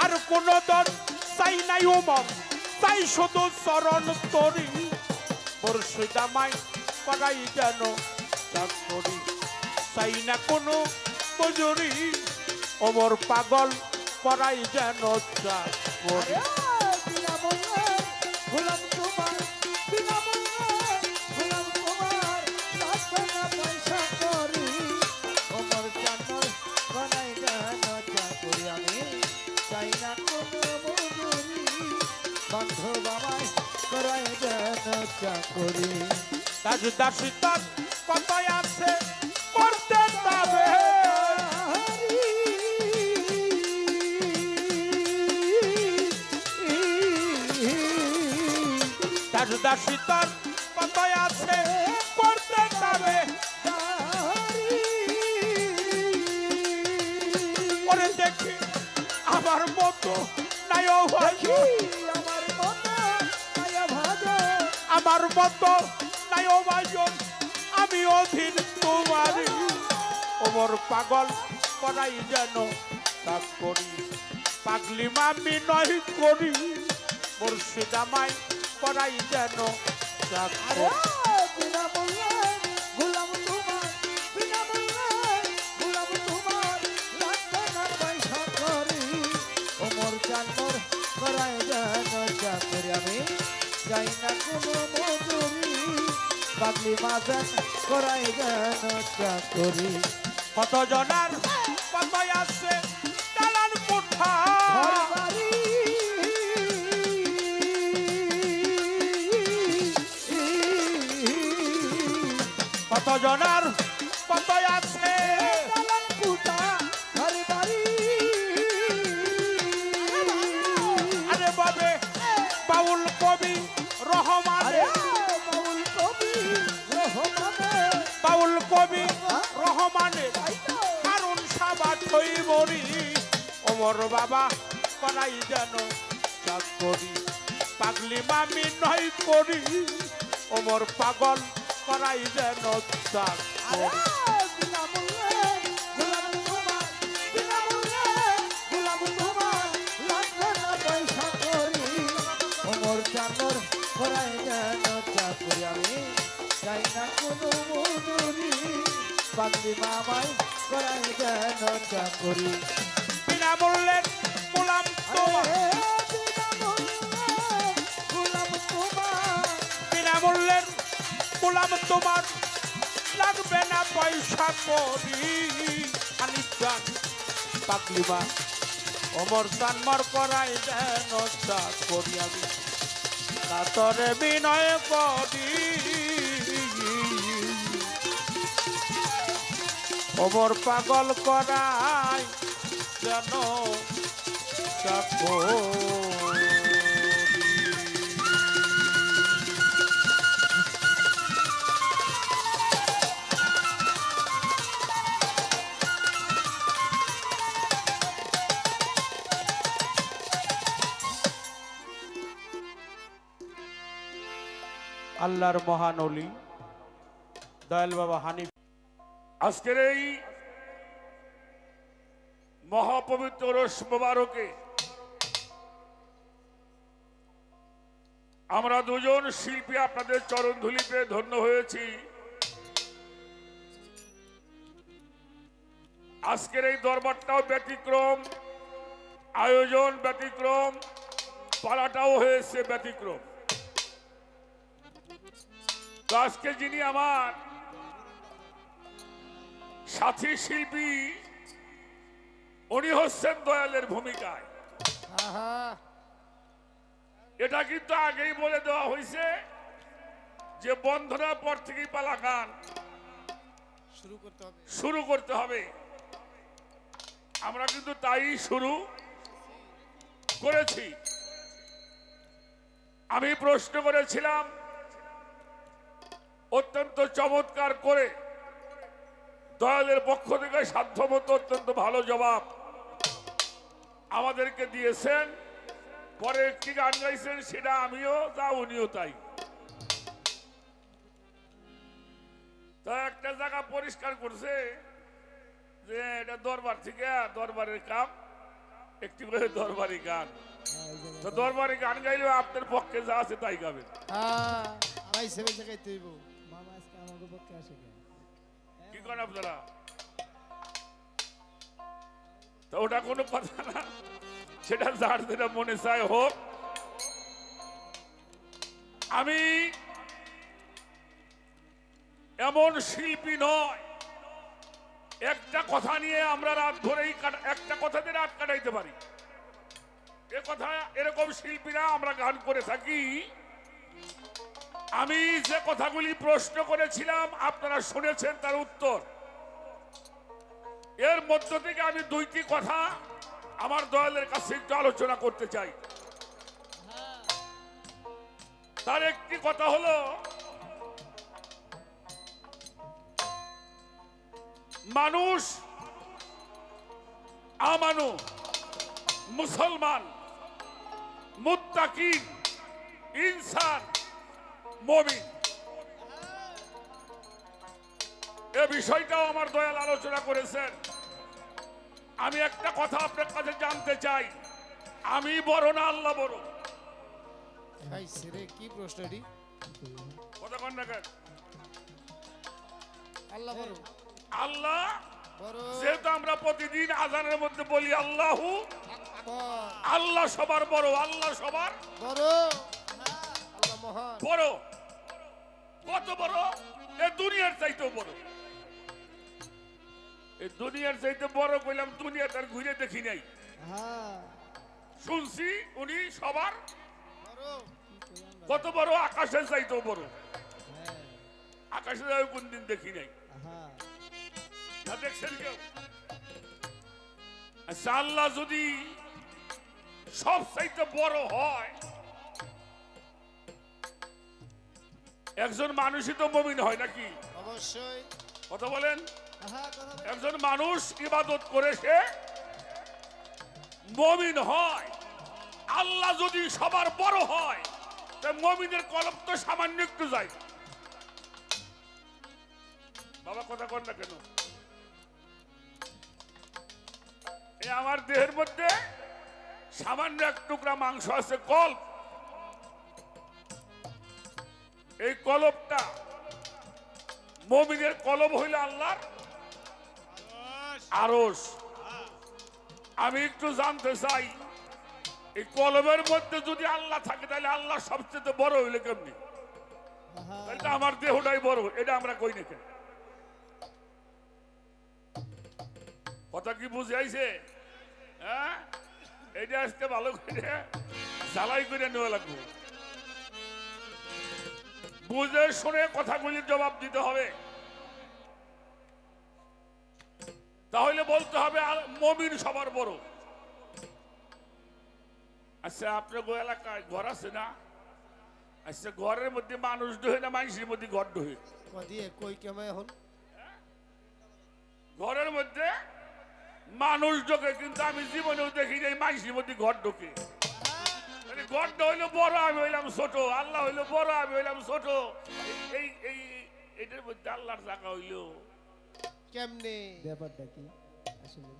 আর কোন দন চাই নাই ওমর চাই শুধু চরণ তরি মুর্শিদামাই করাই যেন চাকরি চাই না কোনো মজুরি ওমর পাগল করাই যেন চাকরি বান্ধব আমায় করাই যেন চাকরি তাজ দাসী তার কথাই আছে করতে তবে তাজ দাসী তার কথাই আছে করতে তবে ওরে দেখি আমার মতো নাইও ভাজো আমার মতো নাইও ভাজো আমি অধীন তোমারি ওমর পাগল করাই যেন চাকরি পাগলি মামি নয় করি মুর্শিদামাই করাই যেন চাকরি করাই যেন চাকরি আমি চাই না কোনো মজুরি পাগলি মাজান করাই যেন চাকরি কত জনার কথাই আছে দালান কোঠা কত জনার কথাই আছে আরে বাবে বাউল কবি রহমান মরি ওমর বাবা করাই যেন চাকরি পাগলি মামি নয় করি ওমর পাগল করাই যেন চাকরি পাগলি মামাই করাই যেন চাকরি বিনামূল্যের গোলাম তোমার বিনামূল্যের গোলাম তোমার লাগবে না পয়সা করি আনিসান পাগলি মা অমর সানমর করাই যেন চাকরি আমি কাতরে বিনয় করি অমর পাগল করাই যেন চাকরি আল্লাহর মহান ওলি দয়াল বাবা হানিফ আজকের এই মহাপবিত্র রোশ মোবারকে আমরা দুজন শিল্পী আপনাদের চরণ ধুলিতে ধন্য হয়েছি। আজকের এই দরবারটাও ব্যতিক্রম, আয়োজন ব্যতিক্রম, পাড়াটাও হয়েছে ব্যতিক্রম। তো আজকে যিনি আমার সাথী শিল্পী উনি হচ্ছেন দয়ালের ভূমিকায়। এটা কিন্তু আগেই বলে দেওয়া হয়েছে যে বন্ধনার পর থেকেই পালা গান শুরু করতে হবে। আমরা কিন্তু তাই শুরু করেছি। আমি প্রশ্ন করেছিলাম, অত্যন্ত চমৎকার করে দয়ালের পক্ষ থেকে সাধ্যমতো অত্যন্ত ভালো জবাব আমাদেরকে দিয়েছেন। পরে একটি গান গাইছেন, সেটা আমিও তা উনিও তাই। তো একটা জায়গা পরিষ্কার করছে যে এটা দরবার থেকে দরবারের কাম, একটি করে দরবারি গান। তো দরবারি গান গাইলেও আপনার পক্ষে যা আছে তাই গাবেন। কি করেন আপনারা? তো ওটা কোনো কথা না, সেটা যার যেটা মনে চায় হোক। আমি এমন শিল্পী নয় একটা কথা নিয়ে আমরা রাত ধরেই একটা কথা দিয়ে রাত কাটাইতে পারি। এ কথা এরকম শিল্পীরা আমরা গান করে থাকি। আমি যে কথাগুলি প্রশ্ন করেছিলাম আপনারা শুনেছেন তার উত্তর। এর মধ্য থেকে আমি দুইটি কথা আমার দয়ালের কাছে একটু আলোচনা করতে চাই। তার একটি কথা হলো, মানুষ আমানু মুসলমান মুত্তাকিন ইনসান মুমিন, এ বিষয়টাও আমার দয়াল আলোচনা করেছেন। আমি একটা কথা আপনার কাছে জানতে চাই, আমি বড় না আল্লাহ বড়? কি প্রশ্নটি? কথা কন না কেন? আল্লাহ বড়। আল্লাহ বড়। যেহেতু আমরা প্রতিদিন আজানের মধ্যে বলি আল্লাহু, আল্লাহ সবার বড়, আল্লাহ সবার বড়। আল্লাহ মহান। বড়। কত বড়? এ দুনিয়ার চাইতেও বড়। এই দুনিয়ার চাইতে বড় কইলাম, দুনিয়া তার ঘুরে দেখি নাই, শুনছি উনি সবার কত বড়, আকাশের চাইতেও বড়। আকাশে যাই কোনদিন দেখি নাই, না দেখছেন কেউ? আচ্ছা, আল্লাহ যদি সব চাইতে বড় হয়, একজন মানুষই তো মুমিন হয় নাকি? অবশ্যই। কথা বলেন। একজন মানুষ ইবাদত করে সে মুমিন হয়, আল্লাহ যদি সবার বড় হয়, তা মুমিনের কলম তো সামান্য একটু যায়। বাবা কথা কর না কেন? এই আমার দেহের মধ্যে সামান্য এক টুকরা মাংস আছে, কল্প। এই কলবটা মুমিনের কলব হইল আল্লাহর আরশ। আমি একটু জানতে চাই, এই কলবের মধ্যে যদি আল্লাহ থাকে তাহলে আল্লাহ সবচেয়ে বড় হইলে কেমনি? তাহলে তো আমার দেহটাই বড়, এটা আমরা কই না কেন? কথা কি বুঝে আইছে? হ্যাঁ, এটা আজকে ভালো করে জ্বালাই করে নেওয়া লাগবে। বুঝে শুনে কথাগুলির জবাব দিতে হবে, তাহলে বলতে হবে মুমিন সবার বড়। আচ্ছা, আপনার এলাকায় ঘর আছে না? আচ্ছা, ঘরের মধ্যে মানুষ ঢোহে না মানুষের মধ্যে ঘর ঢোহে? কই কেমন এখন ঘরের মধ্যে মানুষ ঢোকে, কিন্তু আমি জীবনেও দেখি যে মানুষের মধ্যে ঘর ঢোকে। ঘরটা হইলো বড়, আমি হইলাম ছোট। আল্লাহ হইলো বড়, আমি হইলাম ছোট। এই এই এটার মধ্যে আল্লাহর জায়গা হইলো কেমনে? ব্যাপারটা কি আসলে?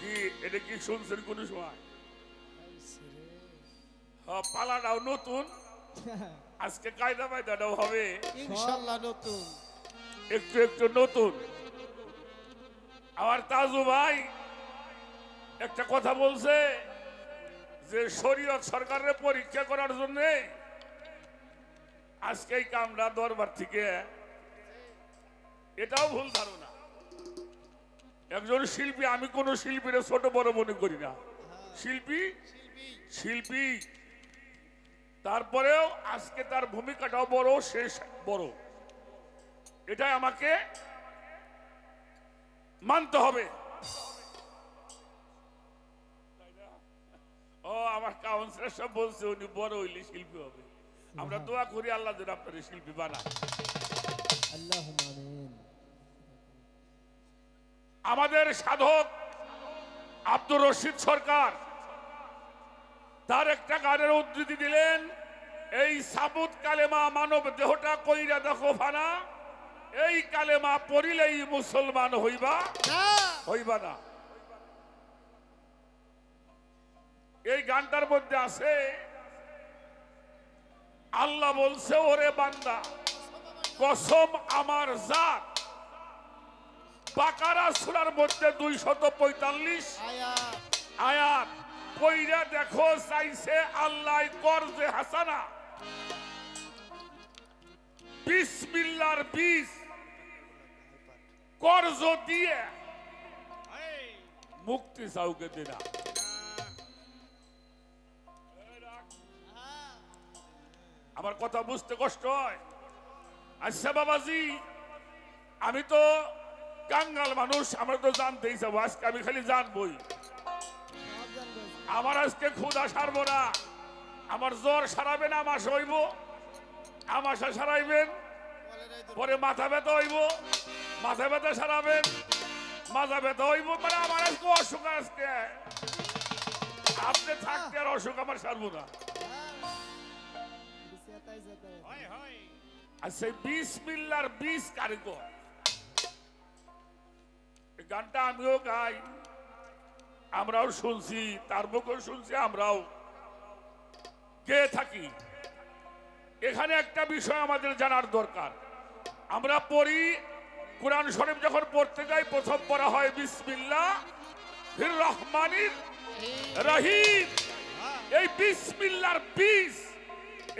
কি এটা কি শুনছেন কোন সময়? পালাটাও নতুন, আজকে কায়দা বায়দাটাও হবে ইনশাআল্লাহ নতুন, একটু একটু নতুন। আমার তাজু ভাই একটা কথা বলছে যে শরীয়ত সরকারের পরীক্ষা করার জন্য আজকে এই কামরা দরবার থেকে, এটাও ভুল ধারণা। একজন শিল্পী, আমি কোন শিল্পীর ছোট বড় মনে করি না। শিল্পী শিল্পী, তারপরেও আজকে তার ভূমিকাটাও বড়, শেষ বড়, এটাই আমাকে মানতে হবে। ও আমার কাউন্সিলর সব বলছে উনি বড় হইলে শিল্পী হবে। আমরা দোয়া করি আল্লাহ যেন আপনার শিল্পী বানায়। আল্লাহুম্মা আমিন। আমাদের সাধক আব্দুর রশিদ সরকার তার একটা গানের উদ্ধৃতি দিলেন, এই সাবুত কালেমা মানব দেহটা কইরা দেখো ফানা, এই কালেমা পড়িলেই মুসলমান হইবা হইবা না। এই গানটার মধ্যে আছে, আল্লাহ বলছে ওরে বান্দা কসম আমার জাত, বাকারা সূরার মধ্যে 245 আয়াত পইরা দেখো, চাইছে আল্লাহ করজে হাসানা, বিসমিল্লাহর বীজ করজ দিয়ে মুক্তি চাউকে দিনা। আমার কথা বুঝতে কষ্ট হয়? আচ্ছা বাবাজি, আমি তো কাঙ্গাল মানুষ, আমরা তো জানতেই যাবো। আজকে আমি খালি জানবই, আমার আজকে ক্ষুধা সারবো না। আমার জ্বর সারাবেন, আমাশ হইব, আমাশা সারাইবেন, পরে মাথা ব্যথা হইব, মাথা ব্যথা সারাবেন, মাথা ব্যথা হইব, মানে আমার আজকে অসুখ। আজকে আপনি থাকতে আর অসুখ আমার সারবো না। আচ্ছা, বিসমিল্লাহর বীজ কারিগর, গানটা আমিও গাই, আমরাও শুনছি, তার মুখেও শুনছি, আমরাও গেয়ে থাকি। এখানে একটা বিষয় আমাদের জানার দরকার। আমরা পড়ি, কোরআন শরীফ যখন পড়তে যাই প্রথম পড়া হয় বিসমিল্লাহির রহমানির রহিম। এই বিসমিল্লাহর বীজ,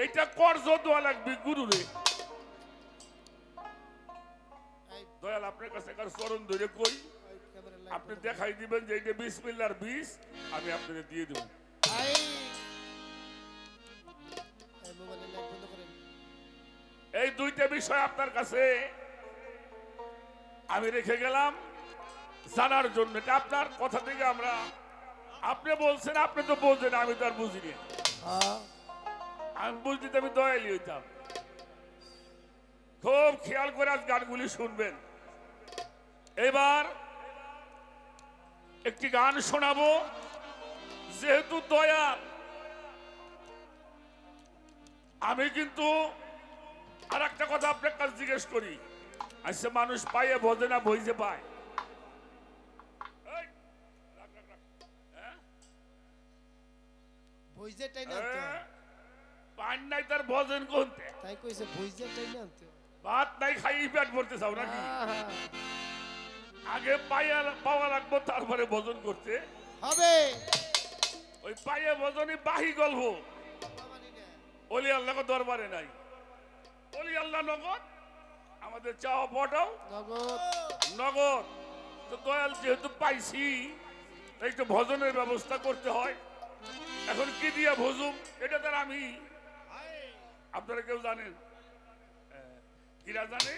এটা কর্জ দেওয়া লাগবে গুরুরে। দয়াল আপনার কাছে চরণ ধরে কই, আপনি দেখাই দিবেন যে এটা বিসমিল্লাহর বীজ, আমি আপনাকে দিয়ে দেব। এই দুইটা বিষয় আপনার কাছে আমি রেখে গেলাম জানার জন্য। এটা আপনার কথা থেকে আমরা, আপনি বলছেন, আপনি তো বলছেন, আমি তো আর বুঝিনি। আমি বুঝতে আমি দয়ালি হইতাম। খুব খেয়াল করে আজ গানগুলি শুনবেন। এবার একটি গান শোনাবো, যেহেতু দয়াল, আমি কিন্তু আর একটা কথা আপনার কাছে জিজ্ঞেস করি, আচ্ছা মানুষ পায়ে বোঝে না বইজে পায়? এই, রাখ, রাখ, রাখ। হ্যাঁ? ভুইজেটাই না আনতে হয়। পান নাই তার ভোজন কোনতে? তাই কইছে ভুইজেটাই না আনতে হয়। ভাত নাই খাই পেট ভরতে চাও নাকি? আহা, আগে পাওয়া লাগবো, তারপরে ভোজন করতে। হবে ওই পায়ে ভোজনই বাহি গল্প মামানি না। অলি আল্লাহ দরবারে নাই। অলি আল্লাহ নগদ, আমাদের চাওয়া পাওয়াটাও নগদ নগদ। তো দয়াল যেহেতু পাইছি, তাই একটু ভোজনের ব্যবস্থা করতে হয়। এখন কি দিয়া ভোজুম এটা তার আমি, আপনারা কেউ জানেন? কিরা জানে?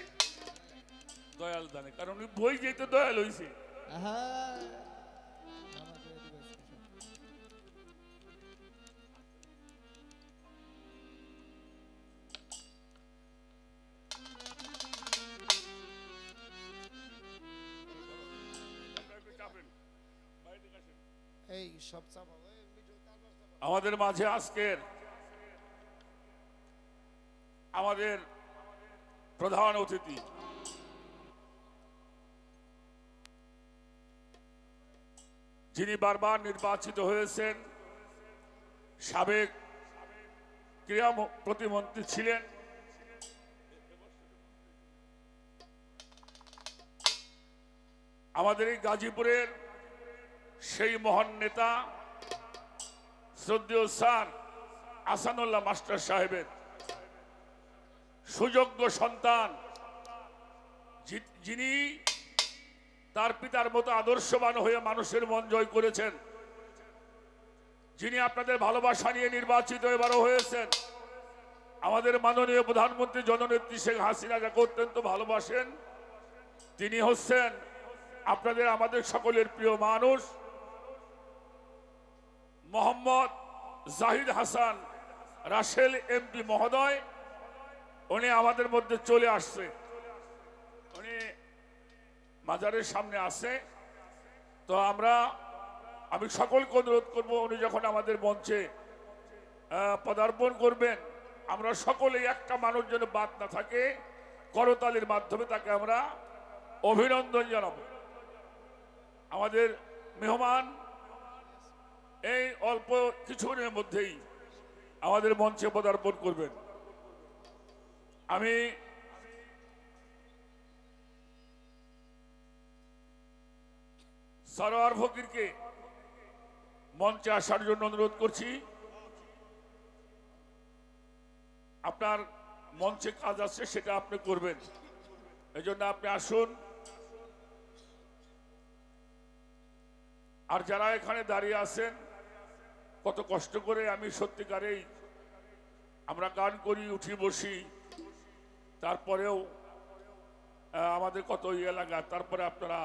দয়াল জানে, কারণ ওই বই যেহেতু দয়াল হইছে। আহা এই সব চাপা এই মিঠু তারপর চাপা। আমাদের মাঝে আজকের আমাদের প্রধান অতিথি যিনি বারবার নির্বাচিত হয়েছেন, সাবেক ক্রীড়া প্রতিমন্ত্রী ছিলেন, আমাদের এই গাজীপুরের সেই মহান নেতা শ্রদ্ধেয় স্যার আসানুল্লাহ মাস্টার সাহেবের সুযোগ্য সন্তান, যিনি তার পিতার মতো আদর্শবান হয়ে মানুষের মন জয় করেছেন, যিনি আপনাদের ভালোবাসা নিয়ে নির্বাচিত এবারও হয়েছেন, আমাদের মাননীয় প্রধানমন্ত্রী জননেত্রী শেখ হাসিনা যাকে অত্যন্ত ভালোবাসেন, তিনি হচ্ছেন আপনাদের আমাদের সকলের প্রিয় মানুষ মোহাম্মদ জাহিদ হাসান রাসেল এমপি মহোদয়। উনি আমাদের মধ্যে চলে আসছে, উনি মাজারের সামনে আছে। তো আমি সকলকে অনুরোধ করবো, উনি যখন আমাদের মঞ্চে পদার্পণ করবেন, আমরা সকলেই একটা মানুষ যেন বাদ না থাকে, করতালির মাধ্যমে তাকে আমরা অভিনন্দন জানাবো। আমাদের মেহমান এই অল্প কিছুদিনের মধ্যেই আমাদের মঞ্চে পদার্পণ করবেন। আমি সরোয়ার ফকিরকে মঞ্চে আসার জন্য অনুরোধ করছি। আপনার মঞ্চে কাজ আছে, সেটা আপনি করবেন, এই জন্য আপনি আসুন। আর যারা এখানে দাঁড়িয়ে আছেন, কত কষ্ট করে আমি সত্যিকারেই আমরা গান করি, উঠি বসি, তারপরেও আমাদের কত ইয়ে লাগা, তারপরে আপনারা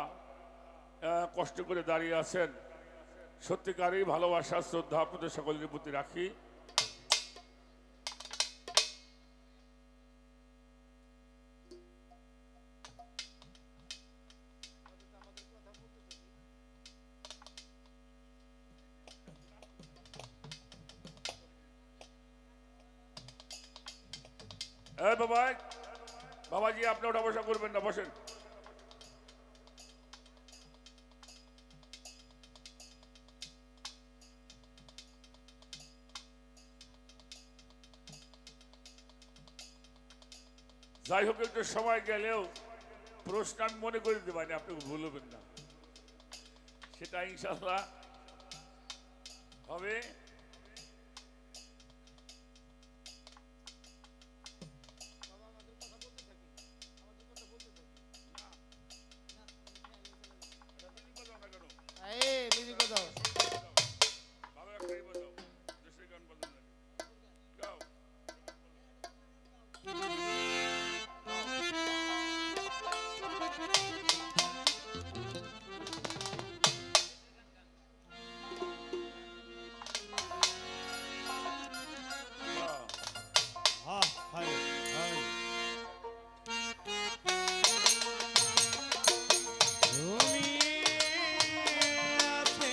কষ্ট করে দাঁড়িয়ে আছেন। সত্যিকারই ভালোবাসা শ্রদ্ধা আপনাদের সকলের প্রতি রাখি। বাবাজি আপনি ওটা বসা করবেন না, বসেন। যাই হোক, একটু সময় গেলেও প্রশ্ন আমি মনে করে দিতে পারিনি, আপনি ভুলবেন না, সেটা ইনশাল্লাহ হবে। তুমি আছে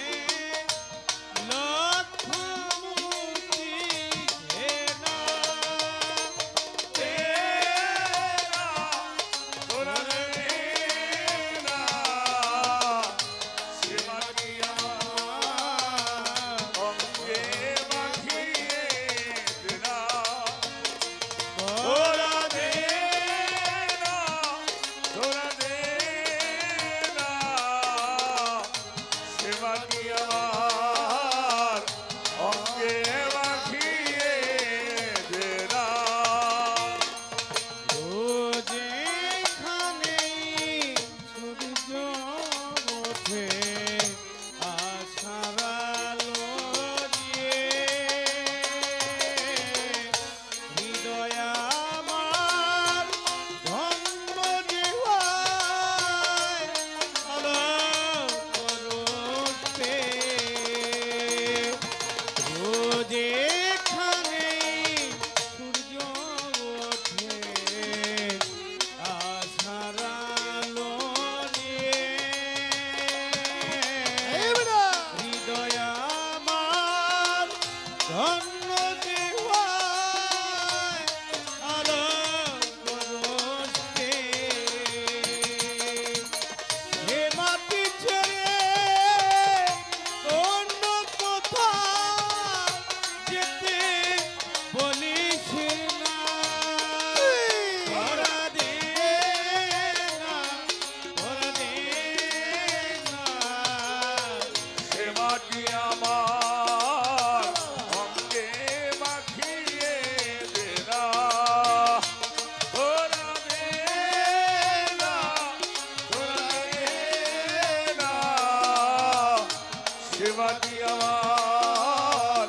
সেবাটি আমার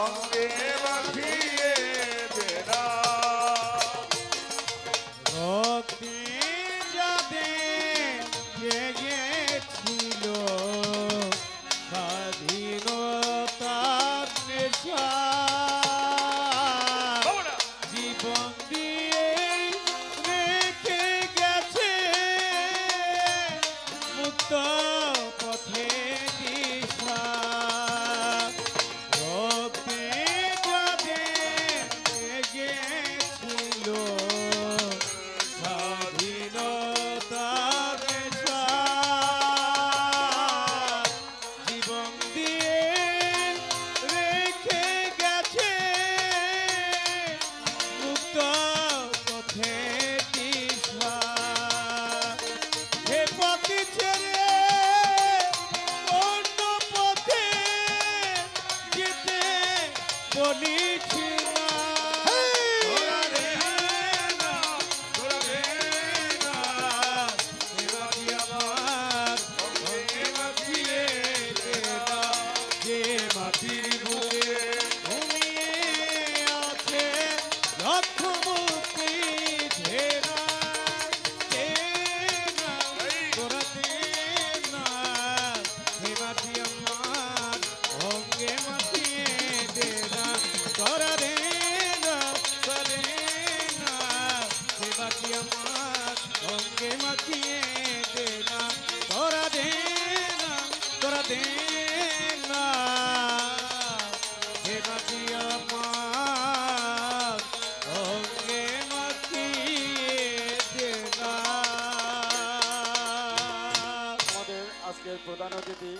অঙ্গে মাখিয়ে দে না। রক্তে যাদের জেগেছিল স্বাধীনতার নেশা, বাবারা, জীবন দিয়ে রেখে গেছে মুক্ত পথে দিশা। রক্তে যাদের জেগেছিল স্বাধীনতার নেশা, জীবন দিয়ে রেখে গেছে মুক্ত পথে দিশা। হে পথে ছেড়ে অন্য পথে যেতে বলিছি না। তোরা রে না, তোরা রে না, সেবাটি আমার অঙ্গে মাখিয়ে দে না। যে মাটির বুকে ঘুমিয়ে আছে লক্ষ মুক্তি ঘেরা, দে না, তোরা দে না, সে মাটি আমার অঙ্গে মাখিয়ে দে না। তোরা দে না, তোরা দে না, সে মাটি আমার অঙ্গে মাখিয়ে দে না। তোরা দে না, তোরা দে না, সে মাটি আমার অঙ্গে মাখিয়ে দে না। আমাদের আজকের প্রধান অতিথি